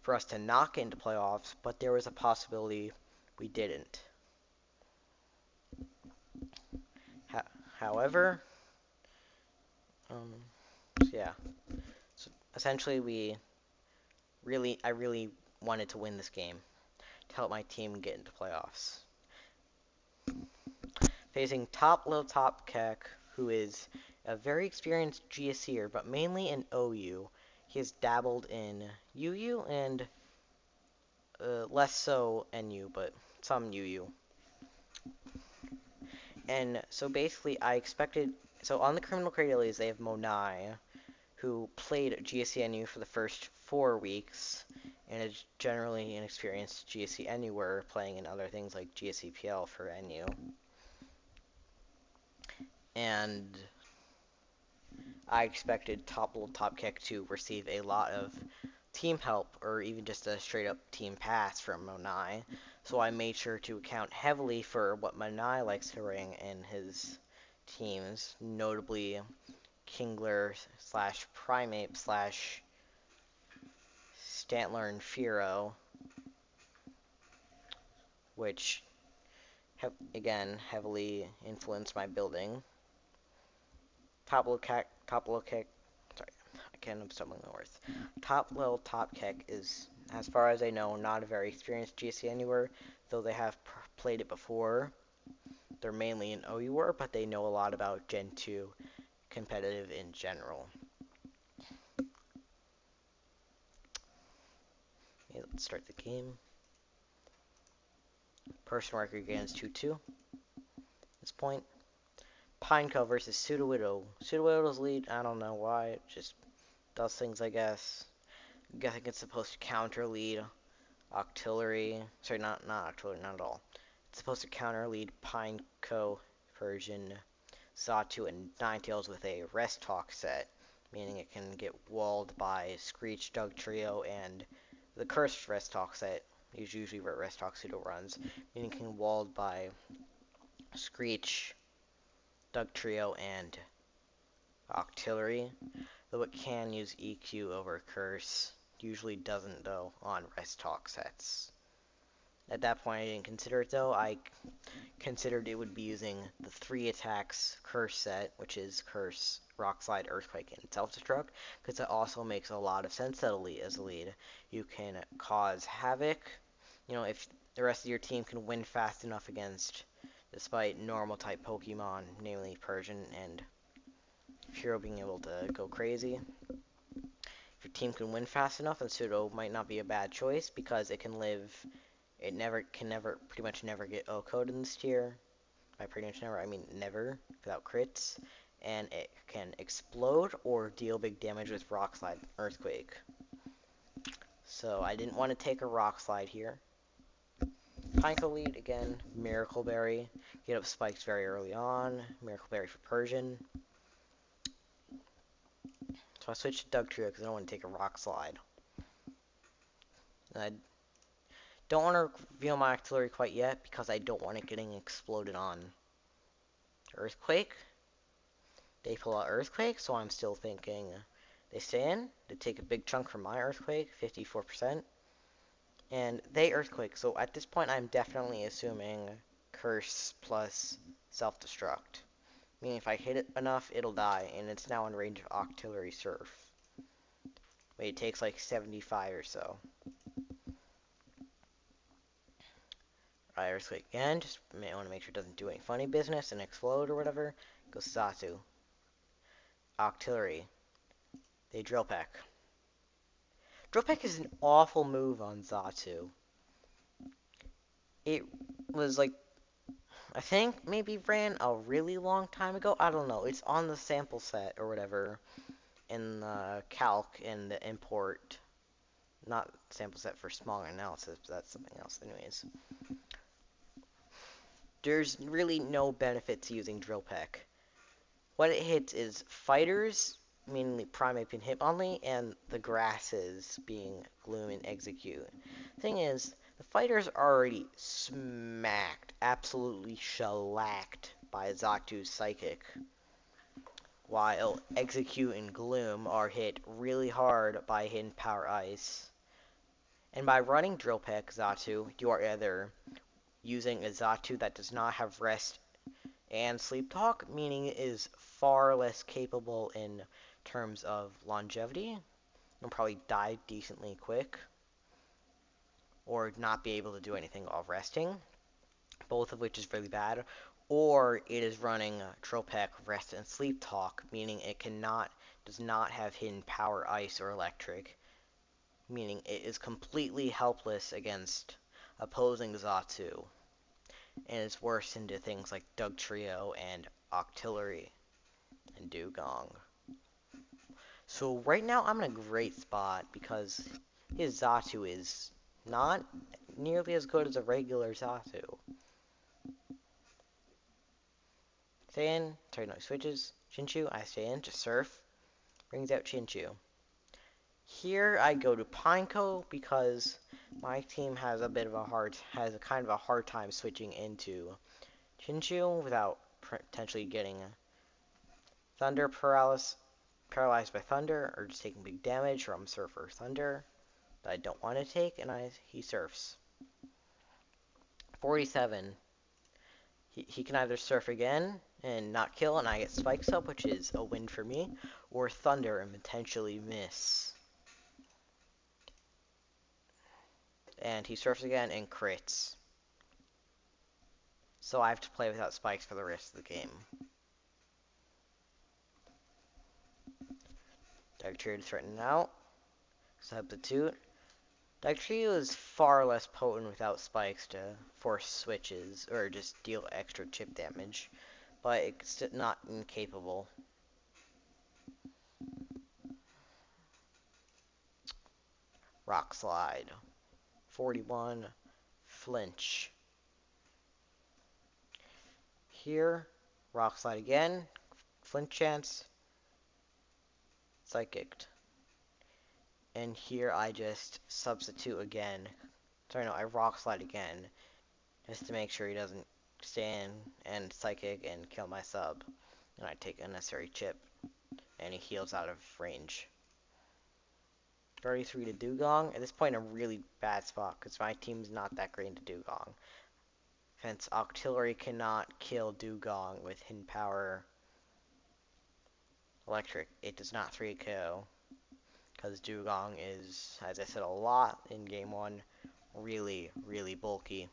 for us to not get into playoffs, but there was a possibility we didn't. However, yeah. So essentially, I really wanted to win this game to help my team get into playoffs. Facing TopLel TopKek, who is a very experienced GSCer, but mainly in OU. He has dabbled in UU and less so NU, but some UU. And so basically, so on the Criminal Cradles, they have Monai, who played GSC NU for the first 4 weeks, and is generally an experienced GSC NUer, playing in other things like GSCPL for NU. And I expected TopKek to receive a lot of team help, or even just a straight-up team pass from Monai. So I made sure to account heavily for what Monai likes to ring in his teams, notably Kingler / Primate / Stantler and Firo, which, again, heavily influenced my building. TopKek, sorry, I can't stumbling the words. TopLel TopKek is, as far as I know, not a very experienced GSC anywhere, though they have played it before. They're mainly an OUer, but they know a lot about Gen 2 competitive in general. Okay, let's start the game. Person record against 2-2. This point. Pineco versus Pseudo-Widow. Pseudo-Widow's lead, I don't know why, it just does things, I guess. I'm guessing it's supposed to counter lead Octillery. Sorry, not Octillery, not at all. It's supposed to counter lead Pineco version Xatu and Ninetales with a Rest Talk set, meaning it can get walled by Screech, Dugtrio, and the Cursed Rest Talk set is usually where Rest Talk Pseudo runs, meaning it can get walled by Screech, Dugtrio, and Octillery, though it can use EQ over Curse. Usually doesn't, though, on Rest Talk sets. At that point, I didn't consider it, though. I considered it would be using the 3 attacks Curse set, which is Curse, Rock Slide, Earthquake, and Self-Destruct, because it also makes a lot of sense as a lead. You can cause havoc. You know, if the rest of your team can win fast enough against, despite normal-type Pokemon, namely Persian and Furo being able to go crazy. If your team can win fast enough, then Pseudo might not be a bad choice, because it can live... It pretty much never get O-code in this tier. By pretty much never, I mean never, without crits. And it can explode or deal big damage with Rock Slide and Earthquake. So I didn't want to take a Rock Slide here. Pineco lead, again, Miracle Berry. Get up spikes very early on. Miracle Berry for Persian. So I switched to Dugtrio because I don't want to take a Rock Slide. I don't want to reveal my Octillery quite yet because I don't want it getting exploded on. Earthquake. They pull out Earthquake, so I'm still thinking they stay in. They take a big chunk from my Earthquake, 54%. And they Earthquake, so at this point I'm definitely assuming Curse plus Self-Destruct. Meaning if I hit it enough, it'll die, and it's now in range of Octillery Surf. Wait, it takes like 75 or so. Alright, Earthquake again, just want to make sure it doesn't do any funny business and explode or whatever. Goes Xatu. Octillery. They Drill Peck. Drill Peck is an awful move on Xatu. It was like, I think maybe ran a really long time ago. I don't know. It's on the sample set or whatever in the calc in the import. Not sample set for smaller analysis, but that's something else anyways. There's really no benefit to using Drill Peck. What it hits is fighters, mainly Primate and Hip only, and the grasses being Gloom and Execute. Thing is, the fighters are already smacked, absolutely shellacked by Xatu's Psychic, while Execute and Gloom are hit really hard by Hidden Power Ice. And by running Drill Peck Xatu, you are either using a Xatu that does not have Rest and Sleep Talk, meaning it is far less capable in terms of longevity, and probably die decently quick, or not be able to do anything while resting, both of which is really bad, or it is running Drill Peck, Rest, and Sleep Talk, meaning it does not have Hidden Power Ice or Electric, meaning it is completely helpless against opposing Xatu, and is worse into things like Dugtrio and Octillery and Dugong. So right now I'm in a great spot because his Xatu is not nearly as good as a regular Xatu. Stay in, sorry, no, switches, Chinchu, I stay in, just surf, brings out Chinchu. Here I go to Pineco because my team has a kind of a hard time switching into Chinchu without potentially getting Thunder paralyzed by Thunder, or just taking big damage from Surf or Thunder that I don't want to take, and he surfs. 47. He can either surf again and not kill, and I get Spikes up, which is a win for me, or Thunder and potentially miss. And he surfs again and crits. So I have to play without Spikes for the rest of the game. Dugtrio to threaten out. Substitute. Dugtrio is far less potent without Spikes to force switches, or just deal extra chip damage, but it's not incapable. Rock Slide. 41. Flinch. Here, Rock Slide again. Flinch chance. Psychicked. And here I just substitute again. Sorry, no, I Rock Slide again. Just to make sure he doesn't stay in and Psychic and kill my sub. And I take unnecessary chip. And he heals out of range. 33 to Dugong. At this point, I'm really bad spot because my team's not that great into Dugong. Since Octillery cannot kill Dugong with Hidden Power Electric, it does not 3KO. Because Dugong is, as I said a lot in Game 1, really, really bulky.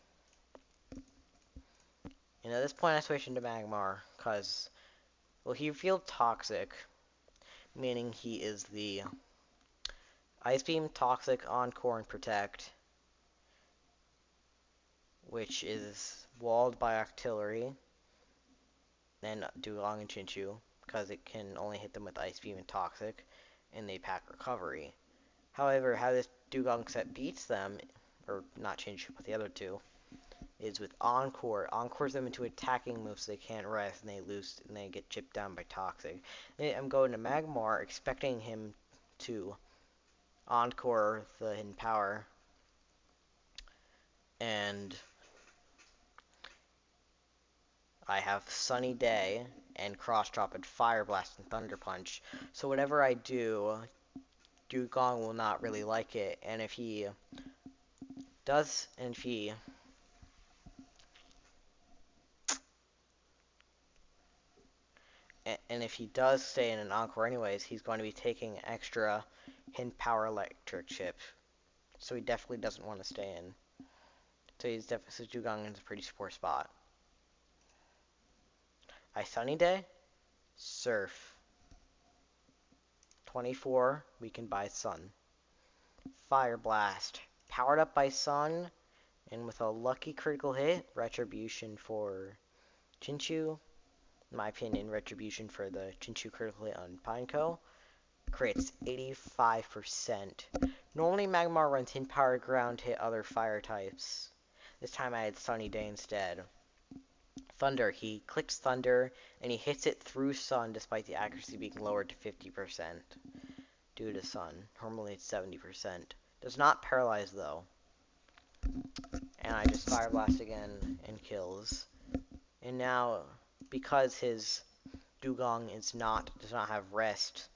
And at this point, I switch into Magmar because, well, he feels Toxic, meaning he is the Ice Beam, Toxic, Encore, and Protect, which is walled by Octillery, then Dugong and Chinchu, because it can only hit them with Ice Beam and Toxic, and they pack Recovery. However, how this Dugong set beats them, or not Chinchu, but the other two, is with Encore. Encores them into attacking moves so they can't rest, and they lose, and they get chipped down by Toxic. I'm going to Magmar, expecting him to Encore the Hidden Power, and I have Sunny Day and Cross Drop and Fire Blast and Thunder Punch. So whatever I do, Dugong will not really like it. And if he does, and if he does stay in an Encore anyways, he's going to be taking extra Hidden Power Electric chip. So he definitely doesn't want to stay in. So Dugong is a pretty poor spot. I Sunny Day, Surf. 24, weakened by Sun. Fire Blast, powered up by Sun, and with a lucky critical hit, Retribution for Chinchu. In my opinion, Retribution for the Chinchu critical hit on Pineco. Crits 85%. Normally Magmar runs Hidden Power Ground hit other fire types. This time I had Sunny Day instead. Thunder, he clicks Thunder, and he hits it through Sun despite the accuracy being lowered to 50% due to Sun. Normally it's 70%. Does not paralyze though. And I just Fire Blast again and kills. And now because his Dugong does not have rest,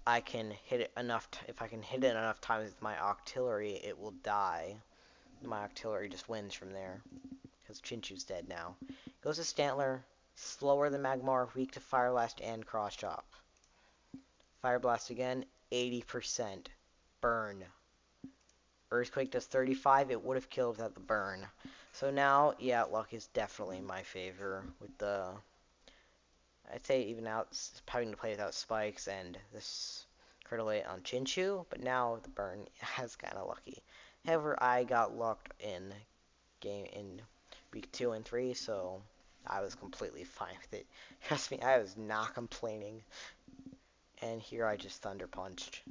I can hit it enough. If I can hit it enough times with my artillery, it will die. My artillery just wins from there because Chinchu's dead now. Goes to Stantler, slower than Magmar, weak to Fire Blast and Cross Chop. Fire Blast again, 80%. Burn. Earthquake does 35. It would have killed without the burn. So now, yeah, luck is definitely in my favor with the. I'd say even out having to play without spikes and this critical hit on Chinchu, but now the burn has kind of lucky. However, I got lucked in week 2 and 3, so I was completely fine with it. Trust me, I was not complaining. And here I just Thunder Punched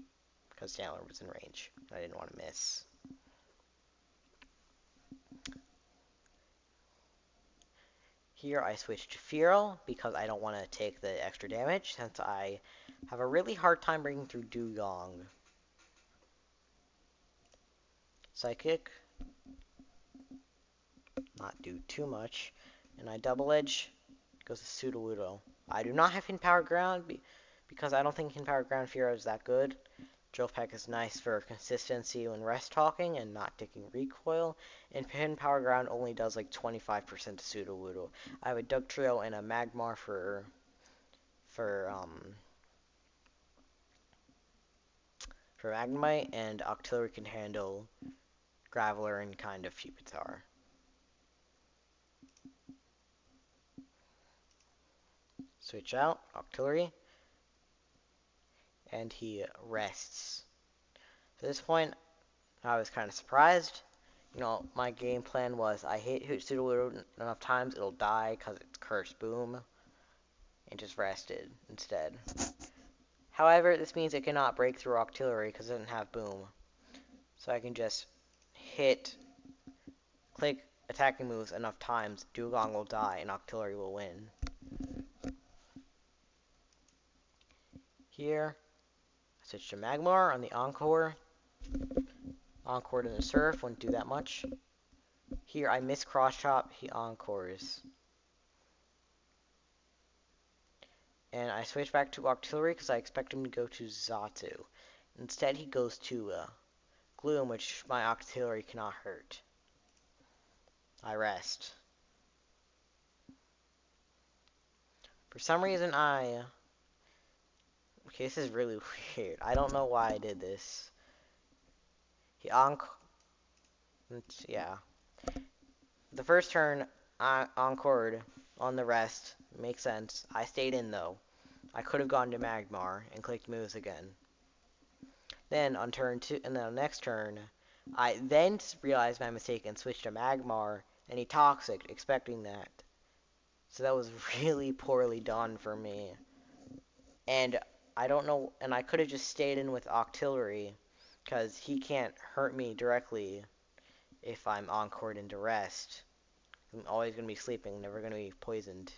because Stantler was in range. I didn't want to miss. Here I switch to Fearow because I don't want to take the extra damage since I have a really hard time breaking through Dugong. Psychic. Not do too much. And I Double Edge. Goes to Sudowoodo. I do not have Hidden Power Ground because I don't think Hidden Power Ground Fearow is that good. Drill Peck is nice for consistency when rest talking and not taking recoil. And Hidden Power Ground only does like 25% to Sudowoodo. I have a Dugtrio and a Magmar for Magnemite, and Octillery can handle Graveler and kind of Pupitar. Switch out, Octillery, and he rests. At this point, I was kind of surprised. You know, my game plan was I hit Sudowoodo enough times, it'll die because it's Cursed Boom, and just rested instead. However, this means it cannot break through Octillery because it doesn't have Boom. So I can just click attacking moves enough times, Dugong will die, and Octillery will win. Here, I switch to Magmar on the Encore. Encore to the Surf, wouldn't do that much. Here, I miss Cross Chop, he Encores. And I switch back to Octillery because I expect him to go to Xatu. Instead, he goes to Gloom, which my Octillery cannot hurt. I rest. For some reason, okay, this is really weird. I don't know why I did this. Yeah. The first turn, I encored on the rest. Makes sense. I stayed in, though. I could have gone to Magmar and clicked moves again. Then, on turn 2, and then on the next turn, I then realized my mistake and switched to Magmar, and he Toxic, expecting that. So that was really poorly done for me. And I don't know, and I could have just stayed in with Octillery, because he can't hurt me directly if I'm encored into rest. I'm always going to be sleeping, never going to be poisoned.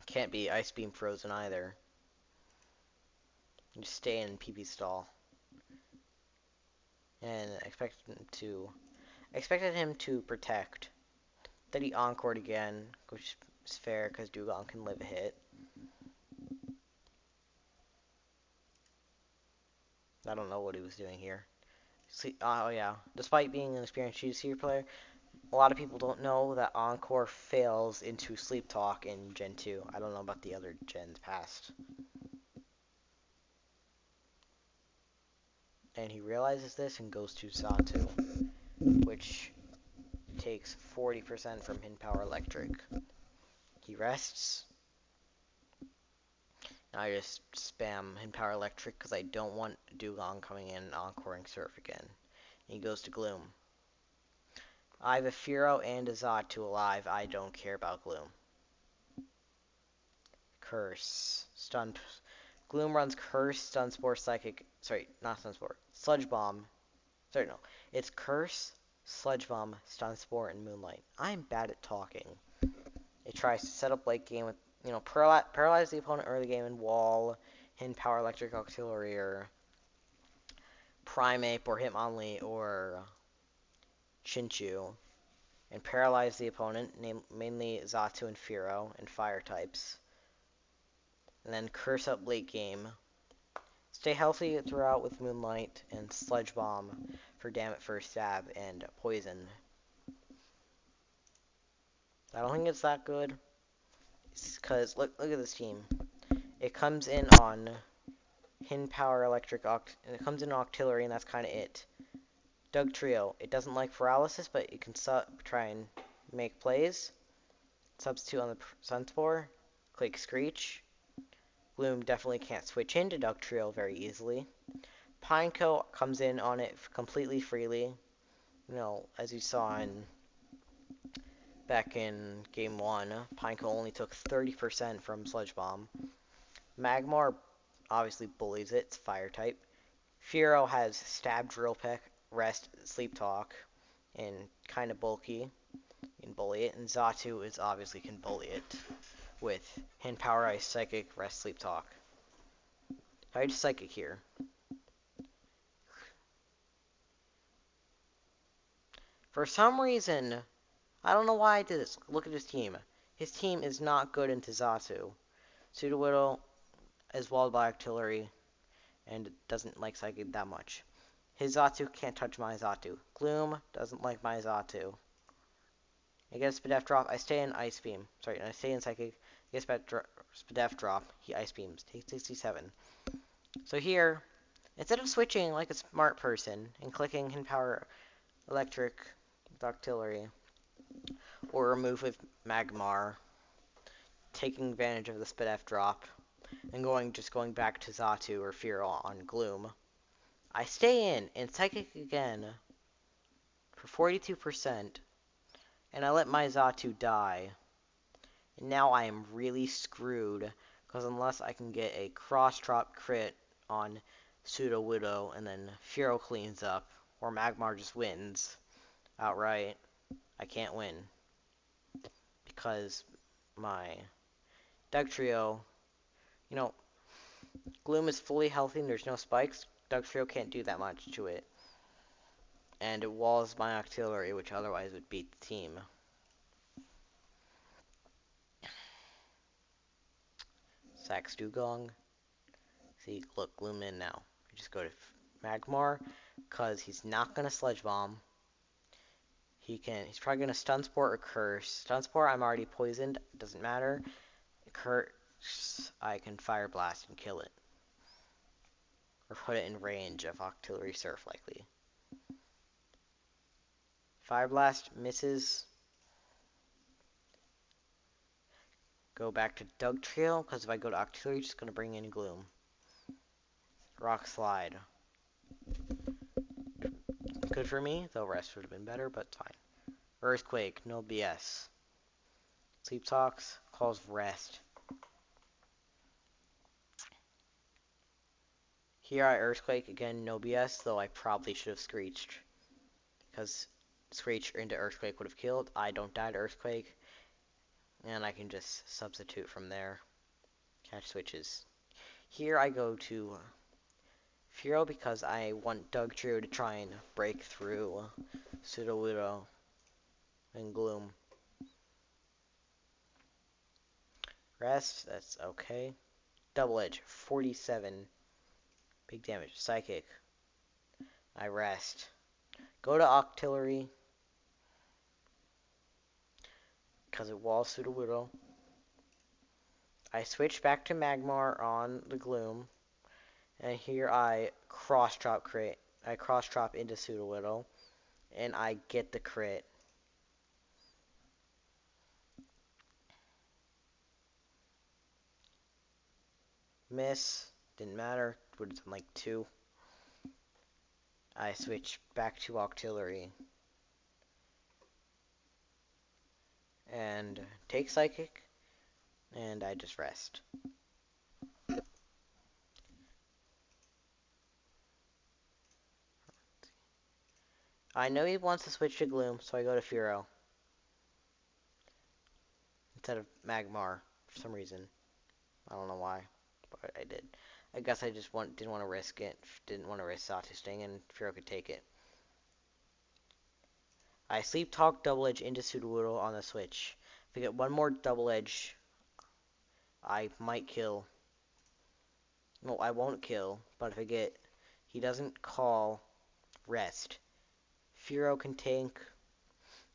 Can't be Ice Beam frozen either. Just stay in PP stall. And I expected him to protect. Then he encored again, which is fair because Dugong can live a hit. I don't know what he was doing here. Oh yeah, despite being an experienced GSC player, a lot of people don't know that Encore fails into Sleep Talk in Gen 2. I don't know about the other gens past. And he realizes this and goes to Xatu, which takes 40% from Hidden Power Electric. He rests. Now I just spam Hidden Power Electric because I don't want Dugong coming in and encoring Surf again. He goes to Gloom. I have a Fearow and a Xatu alive. I don't care about Gloom. Curse. Stun. Gloom runs Curse, Stun Spore, Psychic. Sorry, not Stun Spore. Sludge Bomb. Sorry, no. It's Curse, Sludge Bomb, Stun Spore, and Moonlight. I'm bad at talking. It tries to set up late game with, you know, paralyze the opponent early game in Wall, Hidden Power Electric Auxiliary, or Primeape, or Hitmonlee, or Chinchu. and paralyze the opponent, mainly Xatu and Firo, and fire types. And then curse up late game. Stay healthy throughout with Moonlight and Sledge Bomb for damn it first stab and poison. I don't think it's that good. It's because look at this team. It comes in on Hin Power Electric and it comes in Octillery, and that's kind of it. Dugtrio. It doesn't like paralysis, but it can try and make plays. Substitute on the Sunspore. Click Screech. Gloom definitely can't switch into Dugtrio very easily. Pineco comes in on it completely freely. You know, as you saw back in Game 1, Pineco only took 30% from Sludge Bomb. Magmar obviously bullies it. It's fire type. Firo has Stab, Drill Peck, Rest, Sleep Talk, and kind of bulky. You can bully it. And Xatu is obviously can bully it with Hand Power Ice, Psychic, Rest, Sleep Talk. I just Psychic here. For some reason, I don't know why I did this. Look at his team. His team is not good into Xatu. Sudowoodo is walled by Artillery and doesn't like Psychic that much. His Xatu can't touch my Xatu. Gloom doesn't like my Xatu. I get a Spadef drop. I stay in Ice Beam. Sorry, I stay in Psychic. I get Spadef drop. He Ice Beams. Take 67. So here, instead of switching like a smart person and clicking Hin Power Electric with Artillery, or remove with Magmar, taking advantage of the Spadef drop, and just going back to Xatu or Firo on Gloom, I stay in Psychic again for 42%, and I let my Xatu die. And now I am really screwed, because unless I can get a cross-drop crit on Sudowoodo, and then Firo cleans up, or Magmar just wins outright, I can't win. Because my Dugtrio, you know, Gloom is fully healthy and there's no spikes. Dugtrio can't do that much to it. And it walls my Octillery, which otherwise would beat the team. Sax Dugong. See, look, Gloom in now. I just go to Magmar, because he's not going to Sledge Bomb. He's probably going to Stun Spore or Curse. Stun Spore, I'm already poisoned. Doesn't matter. Curse, I can Fire Blast and kill it. Or put it in range of Octillery Surf, likely. Fire Blast misses. Go back to Dugtrio, because if I go to Octillery, it's just going to bring in Gloom. Rock Slide. Good for me, though rest would have been better, but fine. Earthquake, no BS. Sleep Talks, calls rest. Here I Earthquake, again, no BS, though I probably should have Screeched. Because Screech into Earthquake would have killed. I don't die to Earthquake. And I can just substitute from there. Catch switches. Here I go to Firo because I want Dugtrio to try and break through Sudowoodo and Gloom. Rest, that's okay. Double Edge, 47. Big damage. Psychic. I rest. Go to Octillery, because it walls Sudowoodo. I switch back to Magmar on the Gloom. And here I cross-drop crit. I cross-drop into Sudowoodo. And I get the crit. Miss. Didn't matter. Would have done like 2. I switch back to Octillery. And take Psychic. And I just rest. I know he wants to switch to Gloom, so I go to Firo. Instead of Magmar, for some reason. I don't know why, but I did. I guess I just didn't want to risk it. Didn't want to risk Xatu staying in. Firo could take it. I Sleep Talk Double Edge into Sudowoodo on the switch. If I get one more Double Edge, I might kill. No, I won't kill, but if I get... He doesn't call Rest. Furo can tank.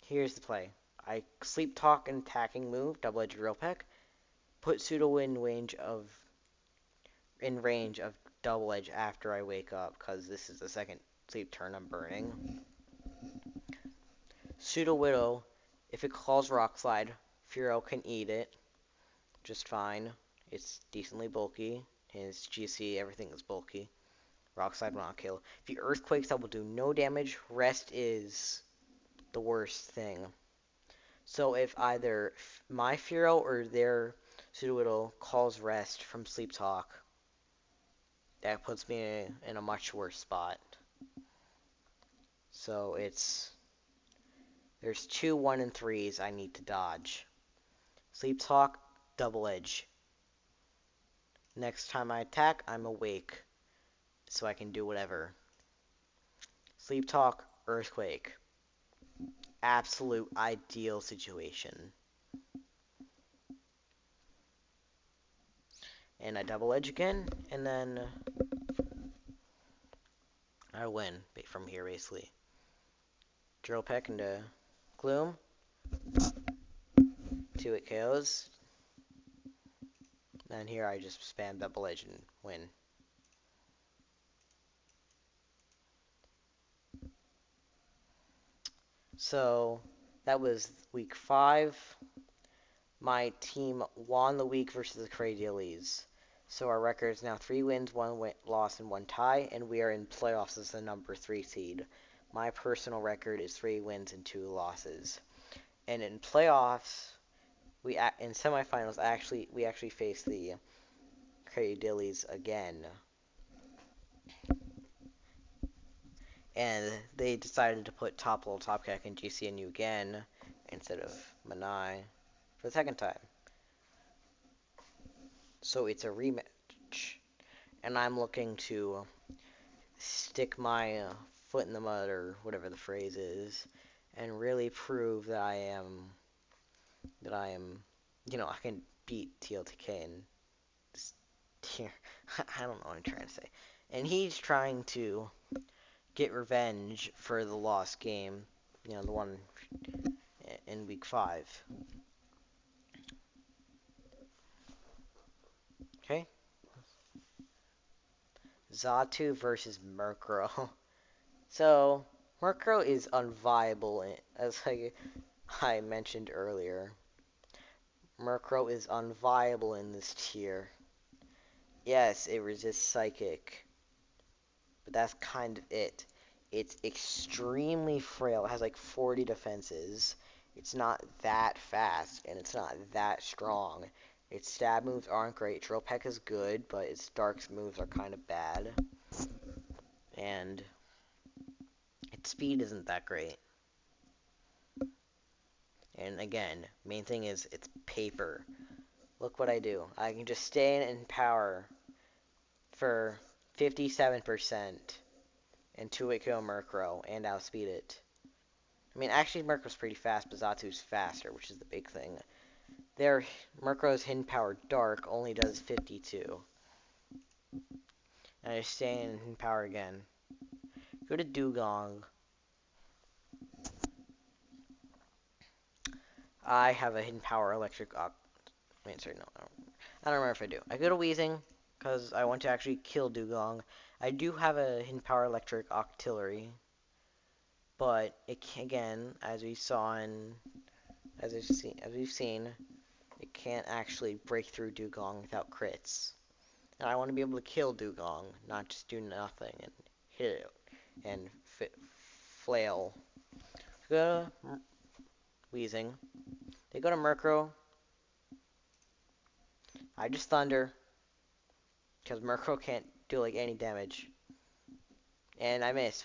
Here's the play. I Sleep Talk an attacking move, Double Edge Drill Peck. Put Sudowoodo in range of Double Edge after I wake up, because this is the second sleep turn I'm burning. Sudowoodo, if it calls Rock Slide, Furo can eat it just fine. It's decently bulky. His GC, everything is bulky. Rock Slide will not kill. If he Earthquakes, that will do no damage. Rest is the worst thing. So if either my Furo or their Sudowoodo calls Rest from Sleep Talk, that puts me in a much worse spot. So there's 2 1 and 3s I need to dodge. Sleep Talk, Double Edge. Next time I attack, I'm awake, so I can do whatever. Sleep Talk, Earthquake. Absolute ideal situation. And I Double Edge again, and then I win from here, basically. Drill Peck into Gloom. 2 it KOs. And here I just spam Double Edge and win. So, that was week 5. My team won the week versus the Cradillies. So our record is now 3 wins, 1 loss, and 1 tie, and we are in playoffs as the number 3 seed. My personal record is 3 wins and 2 losses. And in playoffs, in semifinals, we actually face the Cradillies again. And they decided to put TopLel, TopKek, and GSC NU again instead of Manai for the second time. So it's a rematch. And I'm looking to stick my foot in the mud, or whatever the phrase is, and really prove that I am, I can beat TLTK in this tier. I don't know what I'm trying to say. And he's trying to get revenge for the lost game, the one in week 5. Okay. Xatu versus Murkrow. So, Murkrow is unviable, as I mentioned earlier. Murkrow is unviable in this tier. Yes, it resists Psychic, but that's kind of it. It's extremely frail. It has like 40 defenses. It's not that fast, and it's not that strong. Its stab moves aren't great. Drill Peck is good, but its dark moves are kind of bad. And its speed isn't that great. And again, main thing is it's paper. Look what I do. I can just stay in power for 57% and 2-hit kill Murkrow and outspeed it. I mean, actually Murkrow's pretty fast, but Xatu's faster, which is the big thing. Murkrow's hidden power Dark only does 52. And I just stay in hidden power again. Go to Dugong. I have a hidden power electric I don't remember if I do. I go to Weezing, because I want to actually kill Dugong. I do have a hidden power electric Octillery, but again, as we've seen, it can't actually break through Dugong without crits. And I want to be able to kill Dugong, not just do nothing and hit it and flail. Go to Weezing. They go to Murkrow. I just Thunder, because Murkrow can't do any damage. And I miss.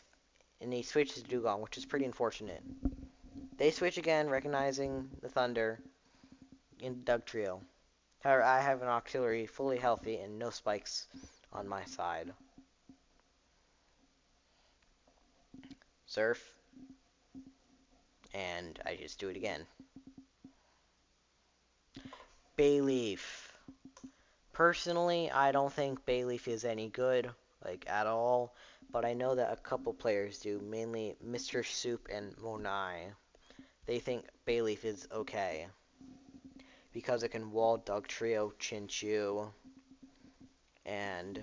And he switches to Dugong, which is pretty unfortunate. They switch again, recognizing the Thunder in Dugtrio. However, I have an Octillery fully healthy and no spikes on my side. Surf. And I just do it again. Bayleaf. Personally, I don't think Bayleaf is any good, like, at all. But I know that a couple players do, mainly Mr. Soup and Monai. They think Bayleaf is okay. Because it can wall Dugtrio, Chinchu, and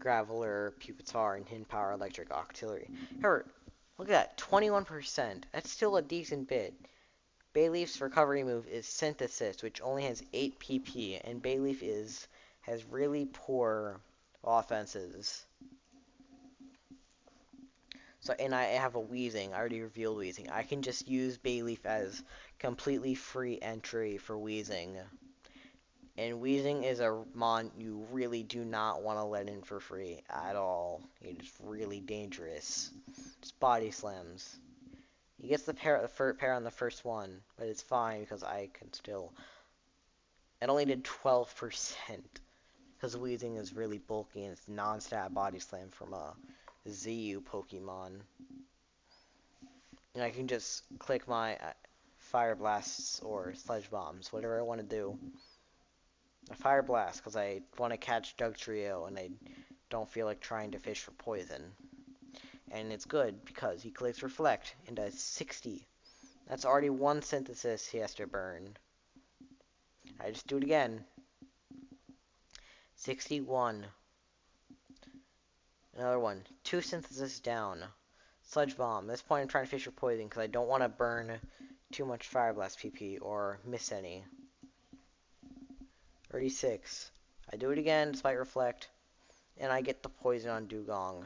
Graveler, Pupitar, and Hidden Power Electric Octillery. However, look at that, 21%. That's still a decent bit. Bayleaf's recovery move is Synthesis, which only has 8 PP, and Bayleaf has really poor offenses. So, and I have a Weezing. I already revealed Weezing. I can just use Bayleaf as completely free entry for Weezing. And Weezing is a mon you really do not want to let in for free at all. It is really dangerous. Just body slams. He gets the pair on the first one, but it's fine because I can still. It only did 12% because Weezing is really bulky and it's non-stat body slam from a ZU Pokemon. And I can just click my Fire Blasts or Sledge Bombs, whatever I want to do. A Fire Blast because I want to catch Dugtrio and I don't feel like trying to fish for poison. And it's good because he clicks Reflect and does 60. That's already one Synthesis he has to burn. I just do it again. 61. Another one. 2 Synthesis down. Sludge Bomb. At this point I'm trying to fish for poison because I don't want to burn too much Fire Blast PP or miss any. 36. I do it again despite Reflect. And I get the poison on Dugong.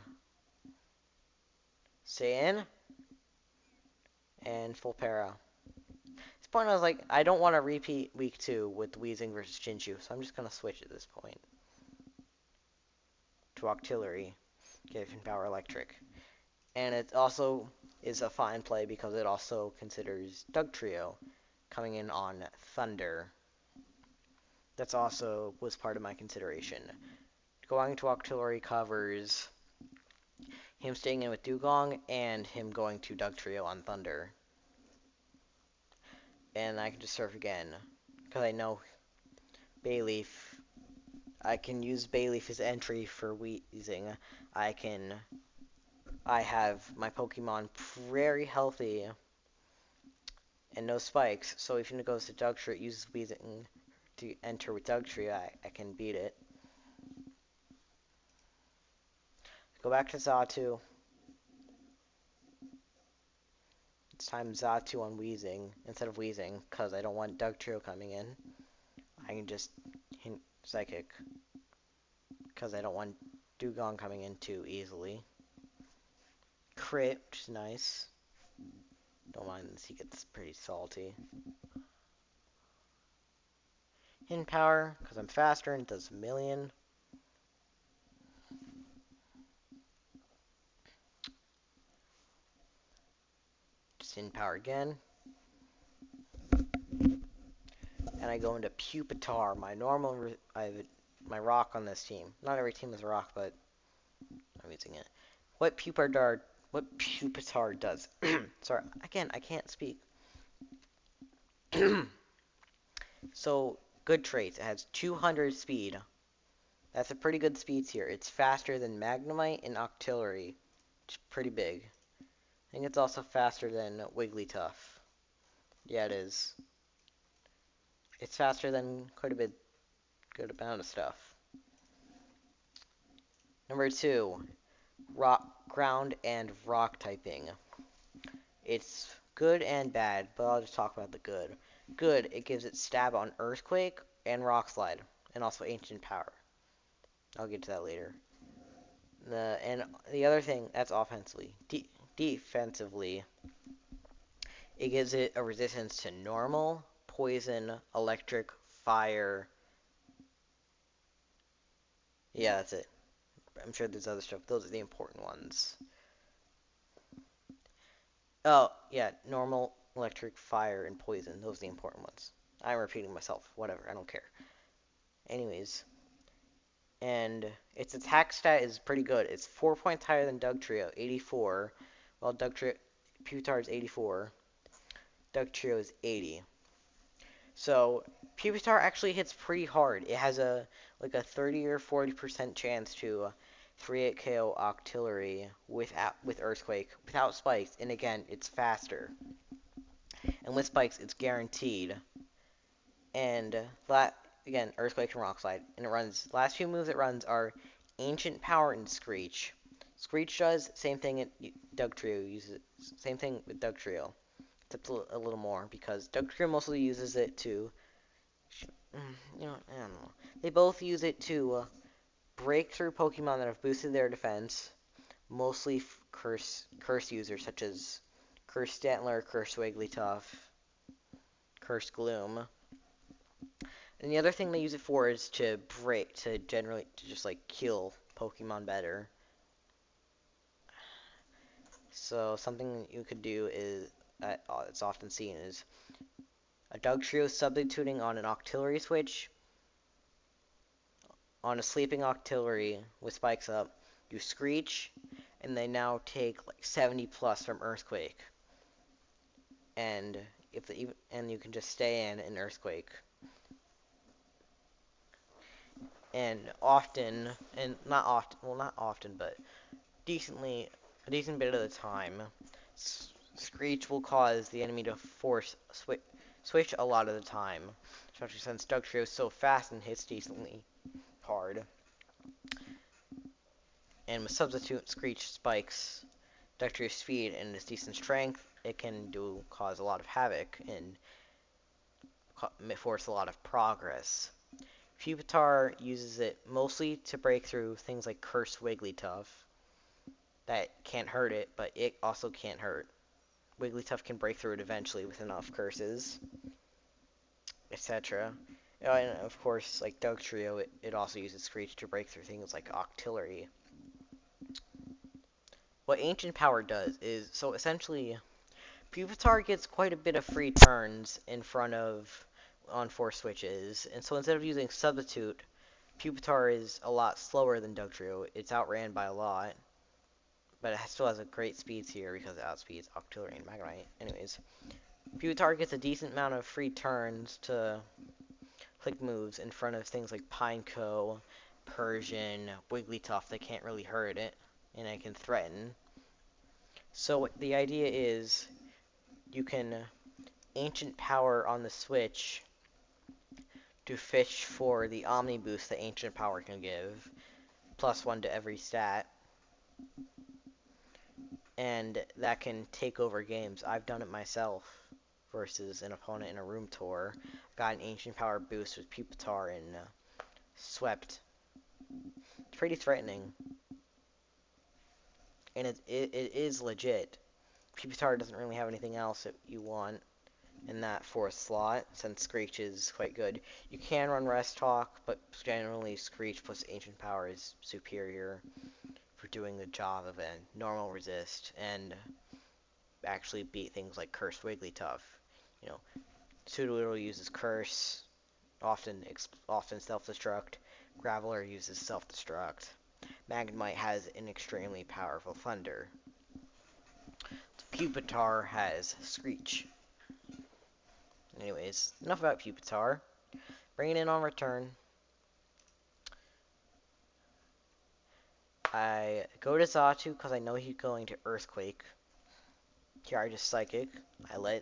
Stay in. And full para. At this point I was like, I don't want to repeat week 2 with Weezing versus Chinchu, so I'm just going to switch at this point. To Octillery. Give him Power Electric. And it also is a fine play because it also considers Dugtrio coming in on Thunder. That's also was part of my consideration. Going to Octillery covers him staying in with Dugong and him going to Dugtrio on Thunder. And I can just surf again because I know Bayleaf. I can use Bayleaf as entry for Weezing. I have my Pokemon very healthy and no spikes, so if it goes to Dugtrio, it uses Weezing to enter with Dugtrio, I can beat it. Go back to Xatu. It's time Xatu on Weezing instead of Weezing, because I don't want Dugtrio coming in. I can just hint Psychic, because I don't want Dugong coming in too easily. Crit, which is nice. Don't mind this, he gets pretty salty. Hidden Power, because I'm faster and it does 1,000,000. Just Hidden Power again. And I go into Pupitar, my normal, my rock on this team. Not every team is a rock, but I'm using it. What Pupitar does. Sorry, again, I can't speak. So, good traits. It has 200 speed. That's a pretty good speed tier. It's faster than Magnemite and Octillery, which is pretty big. I think it's also faster than Wigglytuff. Yeah, it is. It's faster than quite a bit, good amount of stuff. Number 2, rock, ground, and rock typing. It's good and bad, but I'll just talk about the good. Good, it gives it stab on Earthquake and Rock Slide, and also Ancient Power. I'll get to that later. And the other thing, that's offensively. Defensively, it gives it a resistance to normal, poison, electric, fire. Yeah, that's it. I'm sure there's other stuff. Those are the important ones. Oh, yeah, normal, electric, fire, and poison. Those are the important ones. I'm repeating myself. Whatever, I don't care. Anyways. And its attack stat is pretty good. It's 4 points higher than Dugtrio, 84. While Dugtrio Pupitar is 84. Dugtrio is 80. So Pupitar actually hits pretty hard. It has a 30 or 40% chance to 3-8 KO Octillery with Earthquake without spikes, and again, it's faster. And with spikes, it's guaranteed. And again, Earthquake and Rock Slide, and it runs. Last few moves it runs are Ancient Power and Screech. Screech does same thing. Dugtrio uses same thing with Dugtrio. Except a little more because Dugtrio mostly uses it to, I don't know. They both use it to break through Pokemon that have boosted their defense. Mostly curse users such as Curse Stantler, Curse Wigglytuff, Curse Gloom. And the other thing they use it for is to just like kill Pokemon better. So something you could do is, it's often seen, is a Dugtrio substituting on an Octillery switch. On a sleeping Octillery with spikes up, you Screech, and they now take like 70 plus from Earthquake. And you can just stay in Earthquake. And often, and not often, but a decent bit of the time, Screech will cause the enemy to force switch a lot of the time, especially since Dugtrio is so fast and hits decently hard. And with substitute Screech spikes Dugtrio's speed and its decent strength, it can cause a lot of havoc and force a lot of progress. Pupitar uses it mostly to break through things like Curse Wigglytuff that can't hurt it, but it also can't hurt. Wigglytuff can break through it eventually with enough curses, etc. And of course, like Dugtrio, it also uses Screech to break through things like Octillery. What Ancient Power does is, so essentially, Pupitar gets quite a bit of free turns on 4 switches, and so instead of using Substitute, Pupitar is a lot slower than Dugtrio. It's outran by a lot, but it still has a great speeds here because it outspeeds Octillery and Magnemite. Anyways, Pupitar gets a decent amount of free turns to click moves in front of things like Pineco, Persian, Wigglytuff that can't really hurt it, and it can threaten. So the idea is you can Ancient Power on the switch to fish for the Omni boost that Ancient Power can give, +1 to every stat, and that can take over games. I've done it myself versus an opponent in a room tour. Got an Ancient Power boost with Pupitar and swept. It's pretty threatening, and it is legit. Pupitar doesn't really have anything else that you want in that 4th slot, since Screech is quite good. You can run Rest Talk, but generally Screech plus Ancient Power is superior for doing the job of a normal resist, and actually beat things like Curse Wigglytuff. Sudowoodo uses Curse, often Self-Destruct. Graveler uses Self-Destruct. Magnemite has an extremely powerful Thunder. Pupitar has Screech. Anyways, enough about Pupitar. Bring it in on return. I go to Xatu because I know he's going to Earthquake. Here I just Psychic. I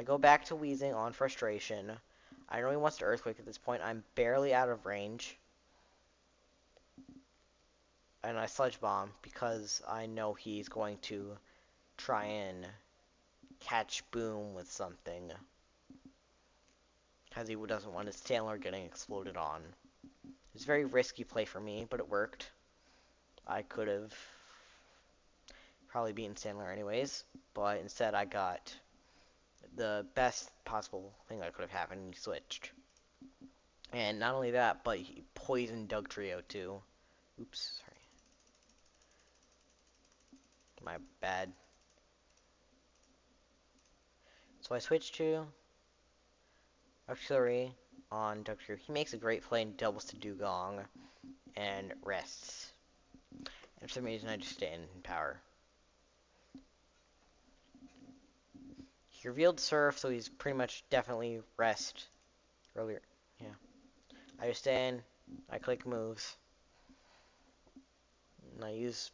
go back to Weezing on Frustration. I know he wants to Earthquake at this point. I'm barely out of range. And I Sludge Bomb because I know he's going to try and catch Boom with something. Because he doesn't want his Stantler getting exploded on. It's a very risky play for me, but it worked. I could have probably beaten Stantler anyways, but instead I got the best possible thing that could have happened, and he switched. And not only that, but he poisoned Dugtrio too. Oops, sorry. My bad. So I switched to Auxiliary on Dugtrio. He makes a great play and doubles to Dugong and rests. And for some reason I just stay in power. He revealed Surf, so he's pretty much definitely rest earlier. Yeah. I just stay in, I click moves, and I use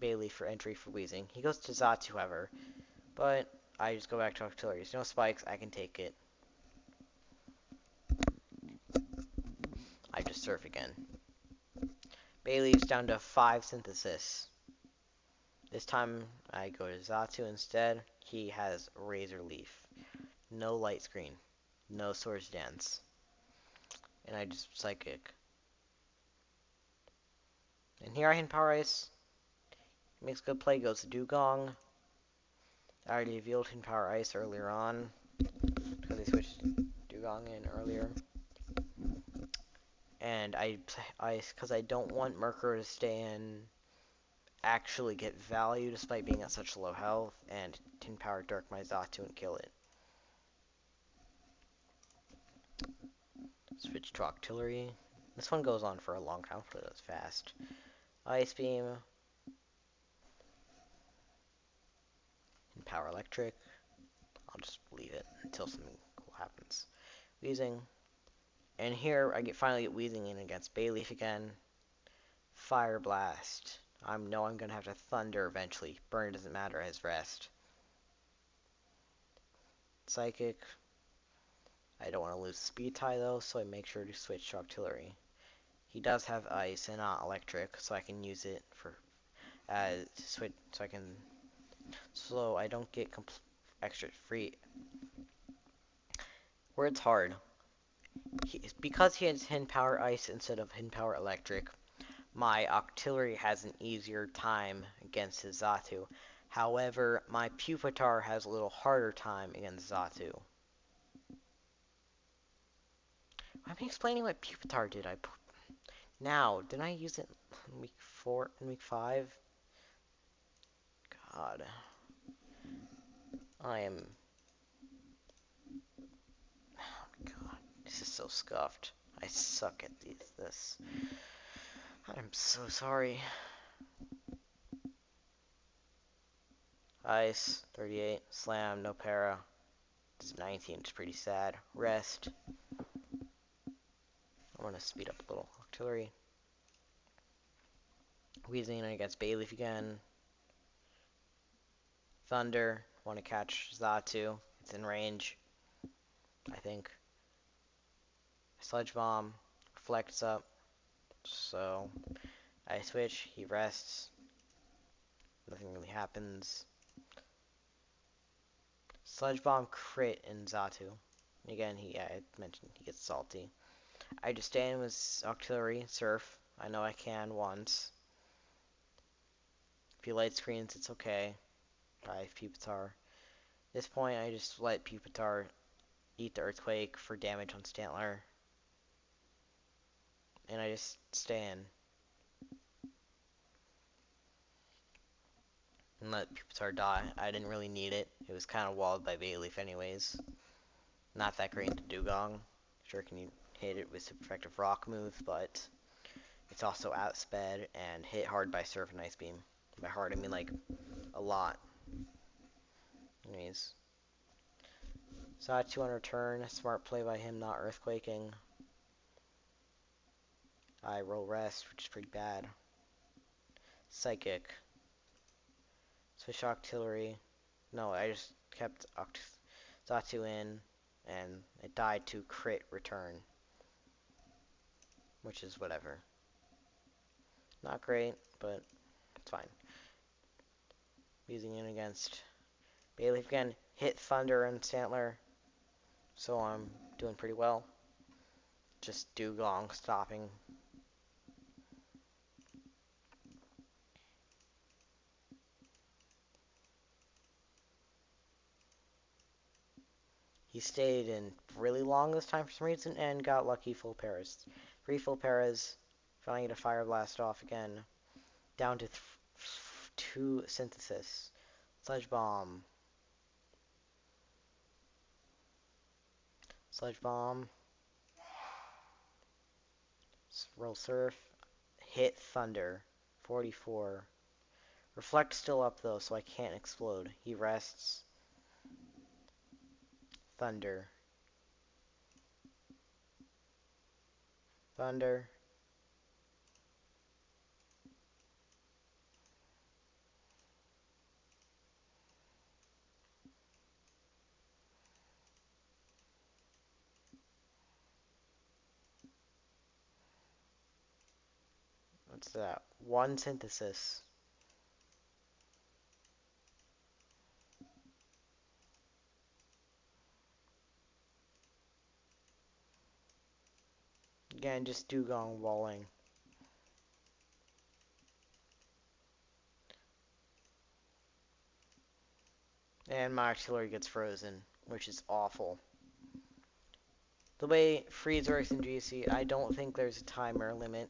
Bailey for entry for Wheezing. He goes to Zatu, however, but I just go back to Octillery. There's no spikes, I can take it. I just Surf again. Bailey's down to 5 synthesis. This time I go to Zatu instead. He has Razor Leaf. No Light Screen. No Swords Dance. And I just Psychic. And here I hit Power Ice. Makes good play, goes to Dugong. I already revealed Hidden Power Ice earlier on. Because they switched Dugong in earlier. And I Ice because I don't want Merkur to stay in, actually get value despite being at such low health, and Tin Power Dark my Zatu and kill it. Switch to Octillery. This one goes on for a long time, but it's fast. Ice Beam. And Power Electric. I'll just leave it until something cool happens. Wheezing. And here I finally get Wheezing in against Bayleaf again. Fire Blast. I know I'm going to have to Thunder eventually. Burn doesn't matter as rest. Psychic. I don't want to lose Speed Tie though, so I make sure to switch to Octillery. He does have Ice and not Electric, so I can use it for switch, so I don't get extra free. Where it's hard, because he has Hidden Power Ice instead of Hidden Power Electric, my Octillery has an easier time against his Zatu. However, my Pupitar has a little harder time against Zatu. I'm explaining what Pupitar did. Now, did I use it in week 4 and week 5? God. I am... Oh my god. This is so scuffed. I suck at this. I'm so sorry. Ice, 38. Slam, no para. It's 19, it's pretty sad. Rest. I'm gonna speed up a little. Octillery. Wheezing against Bayleaf again. Thunder. Want to catch Zatu. It's in range, I think. Sludge Bomb. Reflects up. So, I switch. He rests. Nothing really happens. Sludge Bomb crit in Zatu. Again, I mentioned he gets salty. I just stay in with Octillery, Surf. I know I can once. If he light screens, it's okay. I have Pupitar. At this point, I just let Pupitar eat the Earthquake for damage on Stantler. And I just stay in. And let Pupitar die. I didn't really need it. It was kind of walled by Bayleaf anyways. Not that great into Dugong. Sure can you hit it with super effective rock move, but it's also outsped and hit hard by Surf and Ice Beam. By hard, I mean like a lot. Anyways. Zatu on return. Smart play by him not earthquaking. I roll rest, which is pretty bad. Psychic. Switch Octillery. No, I just kept Zatu in, and it died to crit return. Which is whatever. Not great, but it's fine. Using it against Bayleaf again. Hit Thunder and Stantler. So I'm doing pretty well. Just Dugong stopping. He stayed in really long this time for some reason and got lucky full paras. 3 full paras. Finally get a Fire Blast off again. Down to 2 synthesis. Sludge Bomb. Sludge Bomb. Roll Surf. Hit Thunder. 44. Reflect still up though, so I can't explode. He rests. Thunder. Thunder. What's that? One synthesis. Again, just dugong walling. And my artillery gets frozen, which is awful. The way freeze works in GSC, I don't think there's a timer limit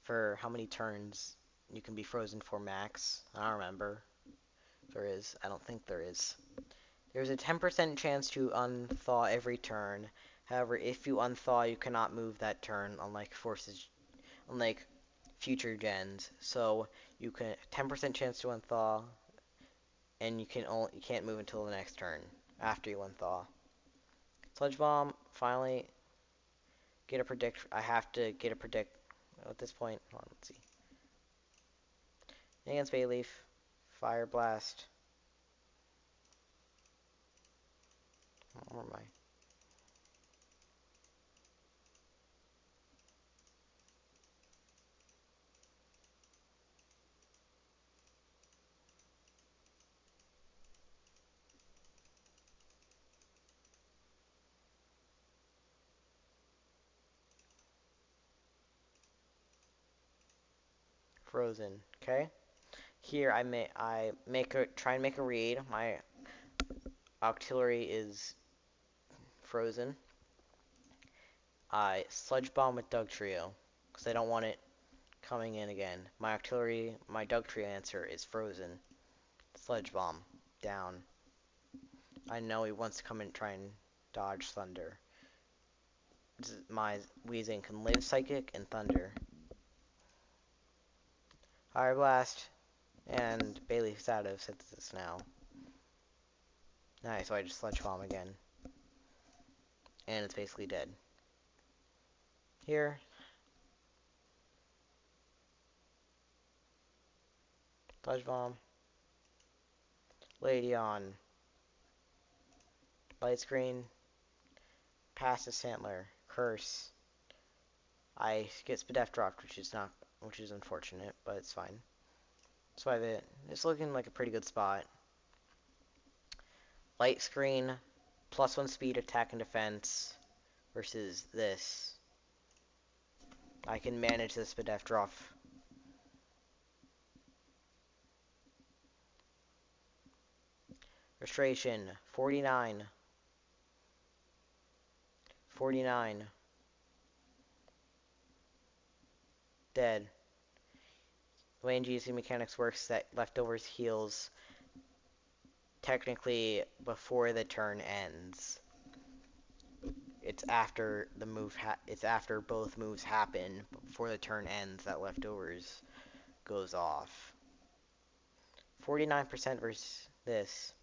for how many turns you can be frozen for max. I don't remember if there is. I don't think there is. There's a 10% chance to unthaw every turn. However, if you unthaw, you cannot move that turn, unlike future gens. So you can 10% chance to unthaw, and you can't move until the next turn after you unthaw. Sludge bomb. Finally, get a predict. I have to get a predict at this point. Hold on, let's see. Against Bayleaf, Fire Blast. Where am I? Frozen. Okay. Here I try and make a read. My artillery is frozen. I sludge bomb with Dugtrio because I don't want it coming in again. My Dugtrio answer is frozen. Sludge bomb down. I know he wants to come and try and dodge Thunder. My Weezing can live Psychic and Thunder. Fire Blast, and Bayleaf's out of synthesis now. Nice, so I just Sludge Bomb again. And it's basically dead. Here. Sludge Bomb. Ladion. Light Screen. Pass the Santler. Curse. I get Spadef dropped, which is unfortunate, but it's fine. Survive it. It's looking like a pretty good spot. Light Screen, +1 speed, attack, and defense, versus this. I can manage this Spadef drop. Frustration, 49. 49. Dead. The way in GSC mechanics works, that leftovers heals technically before the turn ends. It's after the move. It's after both moves happen, before the turn ends, that leftovers goes off. 49% versus this.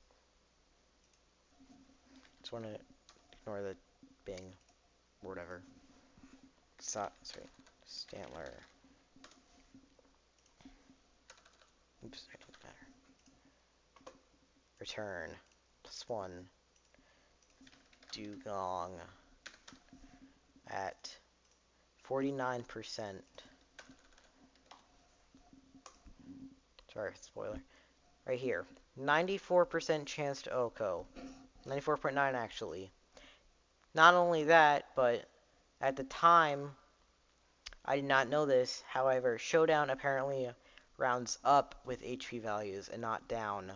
Just want to ignore the Bing, or whatever. Sorry, Stantler. Oops, I didn't matter. Return. +1. Dugong. At 49%. Sorry, spoiler. Right here. 94% chance to Oko. 94.9 actually. Not only that, but at the time, I did not know this. However, Showdown apparently rounds up with HP values and not down.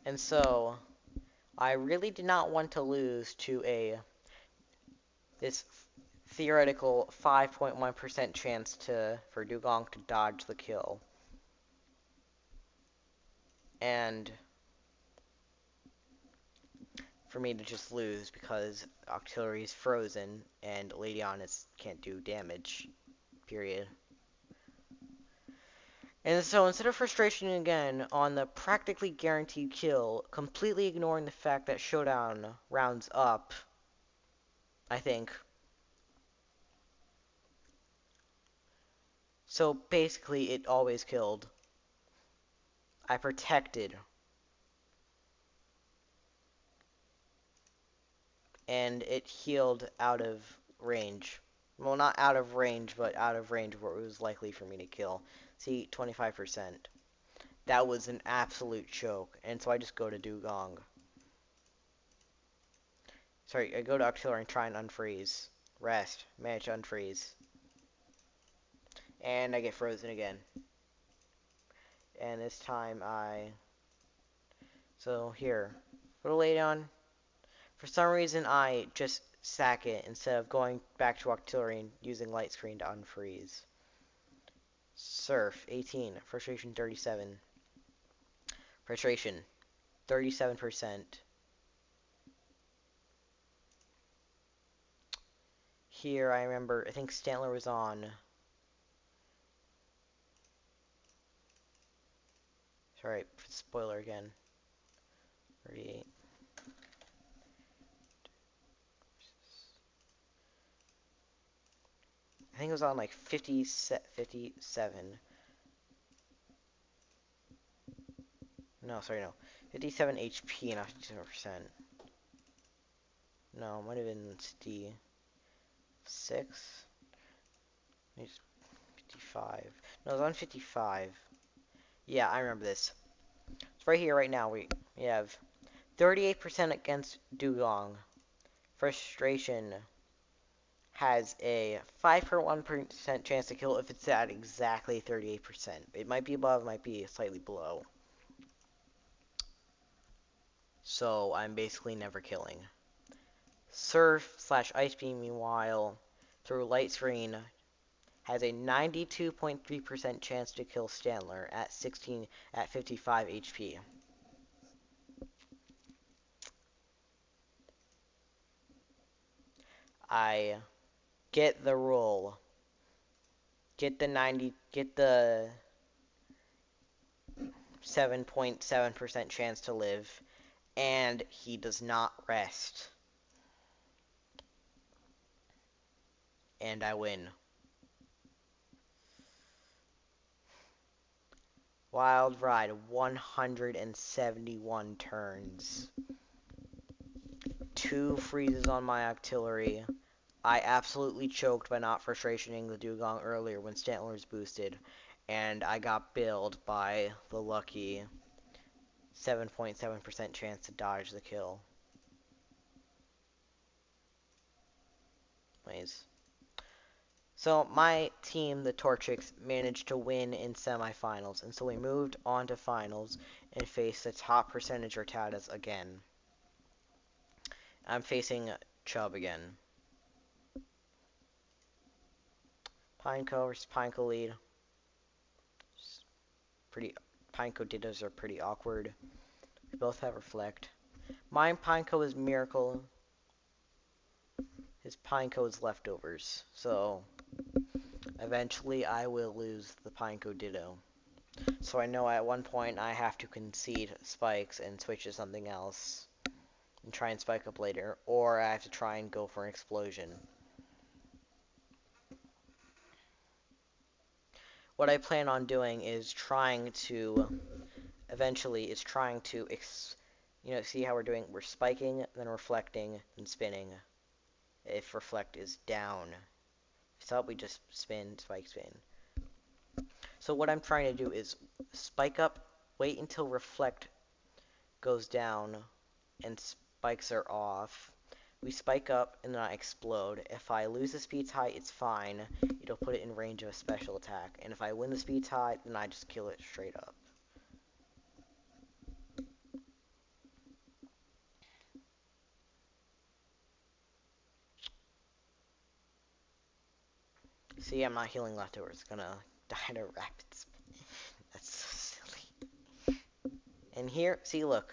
And so, I really did not want to lose to this theoretical 5.1% chance for Dugong to dodge the kill. And for me to just lose because artillery is frozen and Ladion can't do damage. Period. And so instead of frustration again on the practically guaranteed kill, completely ignoring the fact that Showdown rounds up, I think. So basically it always killed. I protected. And it healed out of range. Well, not out of range, but out of range where it was likely for me to kill. See, 25%. That was an absolute choke, and so I just go to Dugong. Sorry, I go to Auxiliary and try and unfreeze. Rest. Manage to unfreeze. And I get frozen again. And this time So here. Put a lay down. For some reason, I just sack it instead of going back to Auxiliary and using light screen to unfreeze. Surf, 18. Frustration, 37. Frustration, 37%. Here, I remember, I think Stantler was on. Sorry, spoiler again. 38. I think it was on like 57. No, sorry, no. 57 HP, not 57%. No, it might have been 56. 55. No, it was on 55. Yeah, I remember this. It's right here, right now. We have 38% against Dugong. Frustration has a 5.1% chance to kill if it's at exactly 38%. It might be above, might be slightly below. So I'm basically never killing. Surf/Ice Beam, meanwhile, through light screen, has a 92.3% chance to kill Stantler at 55 HP. I get the roll. Get the 7.7% chance to live, and he does not rest. And I win. Wild Ride, 171 turns. 2 freezes on my Auxiliary. I absolutely choked by not frustrationing the Dugong earlier when Stantler was boosted. And I got billed by the lucky 7.7% chance to dodge the kill. Anyways. So my team, the Torchics, managed to win in semifinals, and so we moved on to finals and faced the top Percentage Rattatas again. I'm facing Chub again. Pineco versus Pineco lead. Pineco Dittos are pretty awkward. We both have Reflect. Mine Pineco is Miracle. His Pineco is Leftovers. So eventually I will lose the Pineco Ditto. So I know at one point I have to concede spikes and switch to something else and try and spike up later, or I have to try and go for an explosion. What I plan on doing is trying to see how we're doing? We're spiking, then reflecting, and spinning. If reflect is down. If it's up, we just spin, spike, spin. So what I'm trying to do is spike up, wait until reflect goes down, and spikes are off. We spike up, and then I explode. If I lose the speed tie, it's fine. It'll put it in range of a special attack. And if I win the speed tie, then I just kill it straight up. See, I'm not healing leftovers. It's gonna die at a rapid speed. That's so silly. And here, see, look.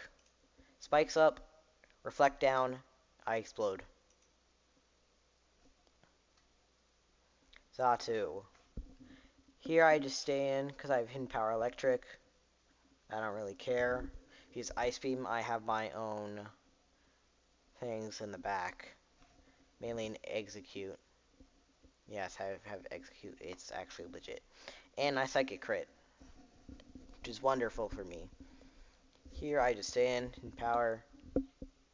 Spikes up, reflect down, I explode. Zatu. Here I just stay in because I have hidden power electric. I don't really care. If he's ice beam, I have my own things in the back. Mainly an execute. Yes, I have execute. It's actually legit. And I psychic crit, which is wonderful for me. Here I just stay in power.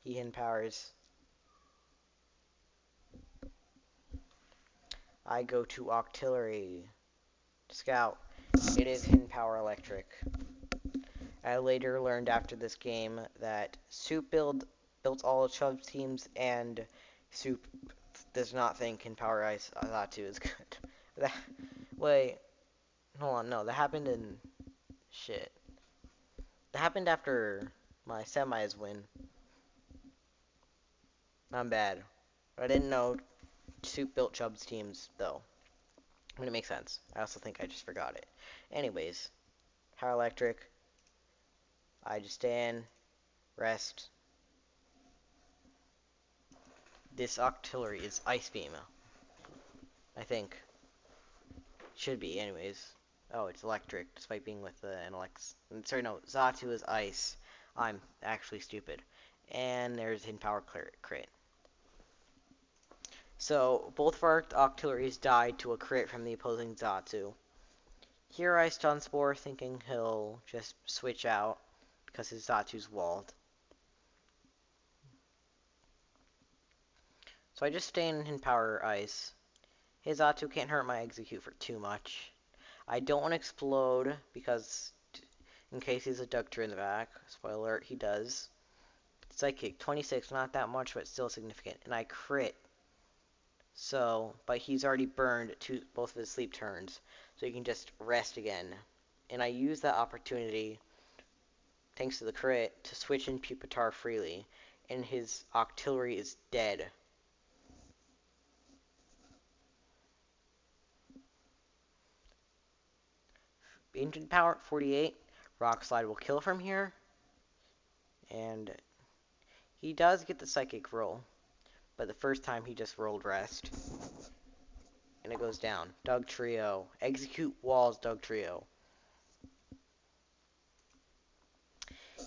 He hidden powers. I go to artillery. Scout. It is hidden power electric. I later learned after this game that Soup built all of Chub's teams, and Soup does not think hidden power ice Zatu is good. Wait, hold on, no, that happened in shit. That happened after my semis win. I'm bad. I didn't know Soup built Chub's teams, though. I mean, it makes sense. I also think I just forgot it. Anyways, power electric. I just stand, rest. This artillery is ice beam. I think. Should be, anyways. Oh, it's electric, despite being with the NLX. Sorry, no, Zatu is ice. I'm actually stupid. And there's hidden power crit. So, both of our auxiliaries died to a crit from the opposing Zatu. Here I stun Spore, thinking he'll just switch out, because his Zatu's walled. So I just stay in power ice. His Zatu can't hurt my execute for too much. I don't want to explode, because in case he's a Ductor in the back. Spoiler alert, he does. Psychic, 26, not that much, but still significant. And I crit. So, but he's already burned both of his sleep turns. So you can just rest again. And I use that opportunity, thanks to the crit, to switch in Pupitar freely. And his artillery is dead. Ancient power, 48. Rock Slide will kill from here. And he does get the psychic roll. But the first time he just rolled rest. And it goes down. Doug Trio. Execute walls, Doug Trio.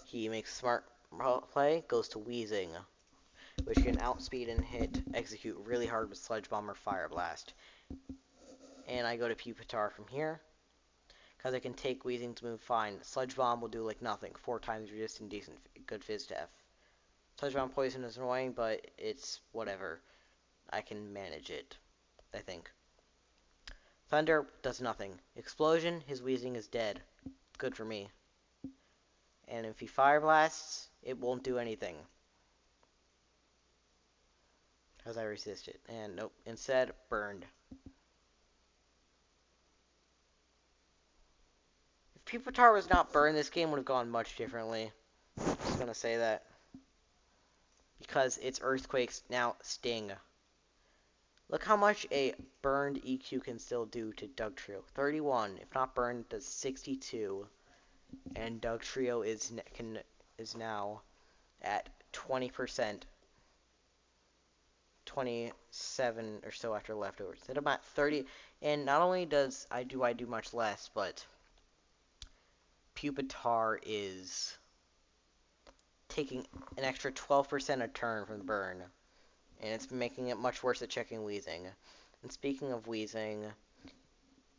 He makes a smart play, goes to Wheezing, which can outspeed and hit execute really hard with Sludge Bomb or Fire Blast. And I go to Pupitar from here, because I can take Wheezing's move fine. Sludge Bomb will do like nothing, 4 times resistant, decent, good Fizz Def. Sludge Bomb Poison is annoying, but it's whatever. I can manage it, I think. Thunder does nothing. Explosion, his Wheezing is dead. Good for me. And if he Fire Blasts, it won't do anything. Because I resist it. And nope, instead, burned. If Pupitar was not burned, this game would have gone much differently. Just gonna say that. Because its Earthquakes now sting. Look how much a burned EQ can still do to Doug Trio. 31. If not burned, does 62. And Doug Trio is now at 20%. 27 or so after leftovers. At about 30. And not only does I do much less, but Pupitar is taking an extra 12% a turn from the burn. And it's making it much worse at checking Wheezing. And speaking of Wheezing,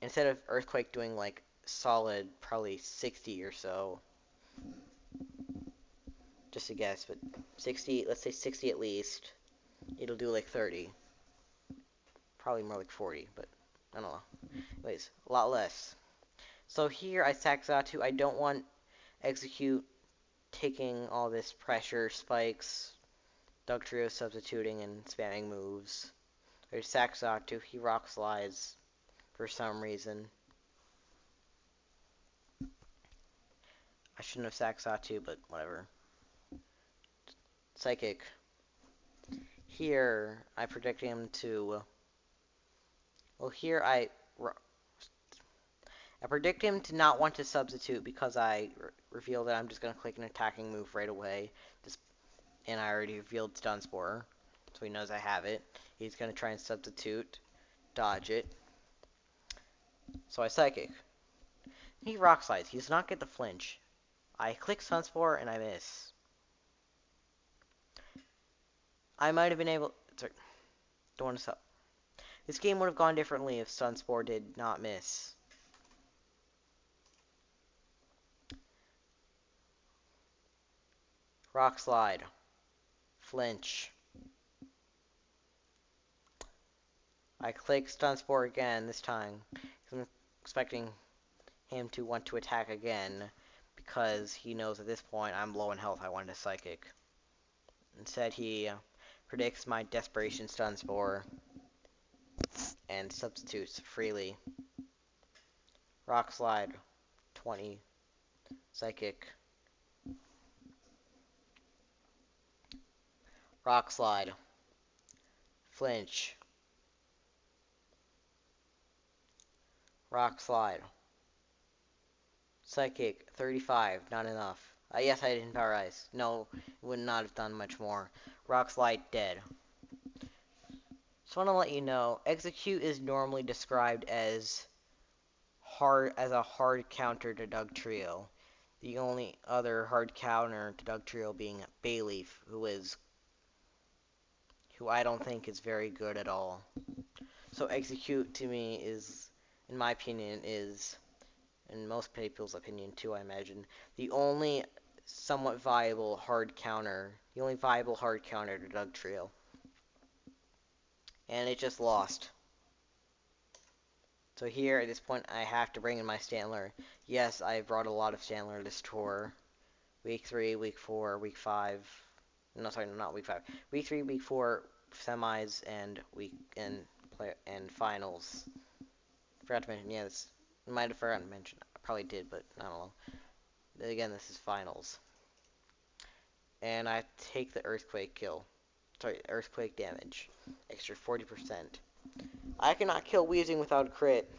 instead of Earthquake doing like solid probably 60 or so, just a guess, but 60, let's say 60 at least, it'll do like 30. Probably more like 40, but I don't know. Anyways, a lot less. So here I sack Zatu. I don't want execute taking all this pressure, spikes, Doug Trio substituting and spamming moves. There's sack Zatu. He rock slides for some reason. I shouldn't have sacked Zatu, but whatever. Psychic. Here, I predict him to... Well, here I predict him to not want to substitute because I reveal that I'm just going to click an attacking move right away. And I already revealed Stun Spore, so he knows I have it. He's going to try and substitute, dodge it. So I Psychic. He Rock Slides. He does not get the flinch. I click Sunspore and I miss. I might have been able... Sorry. Don't want to stop. This game would have gone differently if Sunspore did not miss. Rock Slide. Flinch. I click Sunspore again this time. I'm expecting him to want to attack again because he knows at this point I'm low in health. I wanted a Psychic. Instead, he predicts my Desperation Sunspore and substitutes freely. Rock Slide. 20. Psychic. Rock Slide. Flinch. Rock Slide. Psychic. 35. Not enough. Yes, I didn't Power Ice. No, it would not have done much more. Rock Slide. Dead. Just want to let you know, Execute is normally described as a hard counter to Dugtrio. The only other hard counter to Dugtrio being Bayleaf, who I don't think is very good at all. So Execute to me is, in my opinion, is, in most people's opinion too, I imagine, the only somewhat viable hard counter, to Dugtrio. And it just lost. So here, at this point, I have to bring in my Stantler. Yes, I brought a lot of Stantler this tour. Week 3, Week 4, Week 5. No, sorry, not Week 5. Week 3, Week 4, semis, and finals. Forgot to mention, yeah, this might have forgotten to mention. I probably did, but I don't know. Again, this is finals. And I take the Earthquake kill. Sorry, Earthquake damage. Extra 40%. I cannot kill Weezing without a crit.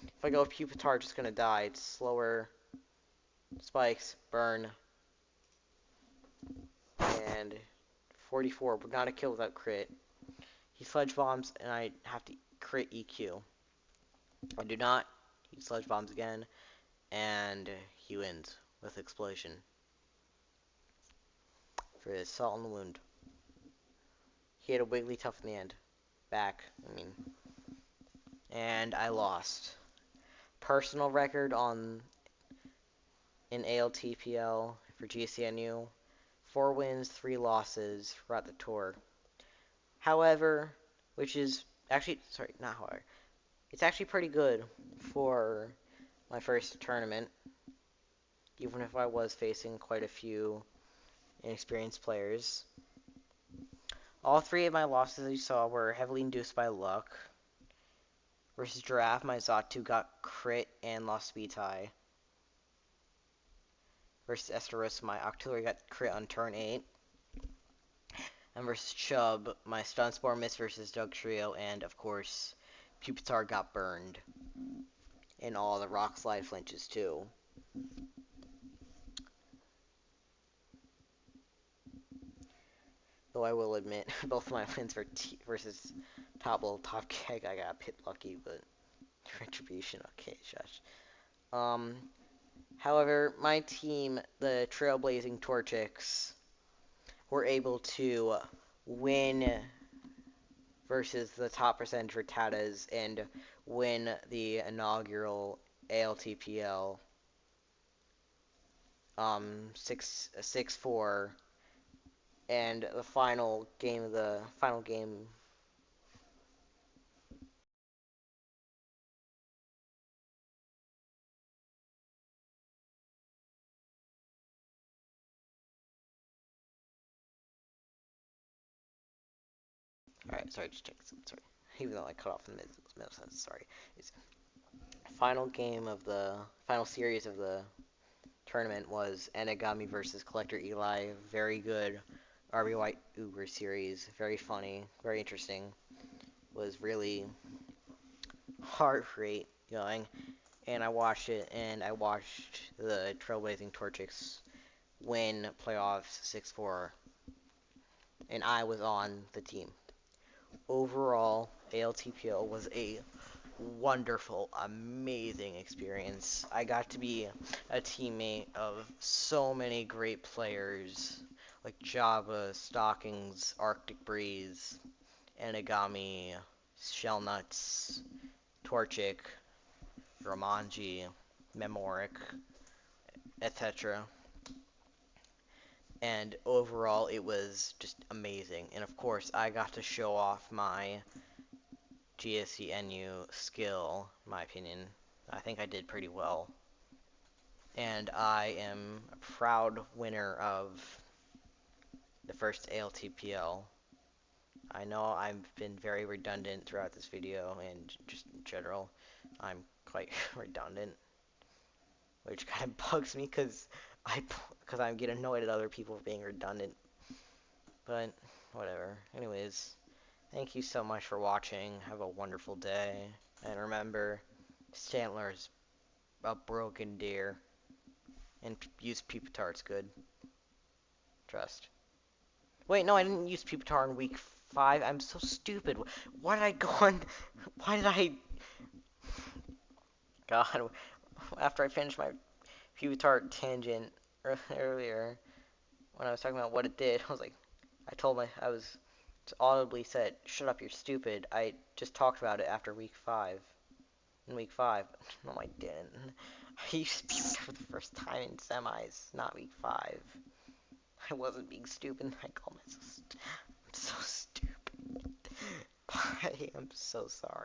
If I go with Pupitar, just gonna die. It's slower. Spikes, burn. And 44, but not a kill without crit. He Sludge Bombs, and I have to crit EQ. I do not. He Sludge Bombs again, and he wins with Explosion. For his Salt in the Wound. He had a Wigglytuff in the end. And I lost. Personal record in ALTPL for GSC NU, 4 wins, 3 losses throughout the tour. However, which is actually, sorry, not however, it's actually pretty good for my first tournament, even if I was facing quite a few inexperienced players. All 3 of my losses you saw were heavily induced by luck. Versus Giraffe, my Xatu got crit and lost speed tie. Versus Estarossa, my Octillery got crit on turn 8. And versus Chub, my Stunspore missed versus Dugtrio, and of course, Pupitar got burned. In all the Rock Slide flinches too. Though I will admit, both of my wins versus TopLel, TopKek, I got pit lucky, but Retribution, okay, shush. However, my team, the Trailblazing Torchics, were able to win versus the top Percentage Rattatas and win the inaugural ALTPL 6-4, and the final game Alright, sorry, just check. Sorry. Even though I cut off in the middle sentence, sorry. Final series of the tournament was Enigami versus Collector Eli. Very good RB White Uber series. Very funny. Very interesting. Was really heart rate going. And I watched it, and I watched the Trailblazing Torchics win playoffs 6-4. And I was on the team. Overall, ALTPL was a wonderful, amazing experience. I got to be a teammate of so many great players like Java, Stockings, Arctic Breeze, Enigami, Shellnuts, Torchic, Ramanji, Memoric, etc. And overall, it was just amazing. And of course, I got to show off my GSC NU skill, in my opinion. I think I did pretty well. And I am a proud winner of the first ALTPL. I know I've been very redundant throughout this video, and just in general, I'm quite redundant, which kind of bugs me because I get annoyed at other people being redundant. But whatever. Anyways, thank you so much for watching. Have a wonderful day, and remember, Stantler's a broken deer, and use Pupitar. It's good. Trust. Wait, no, I didn't use Pupitar in week 5. I'm so stupid. Why did I go on? Why did I? God, after I finished my Pupitar tangent earlier, when I was talking about what it did, I was audibly said, "Shut up, you're stupid." I just talked about it after week 5. In week 5, no, I didn't. I used Pupitar for the first time in semis, not week 5. I wasn't being stupid. I call myself. I'm so stupid. I am so sorry.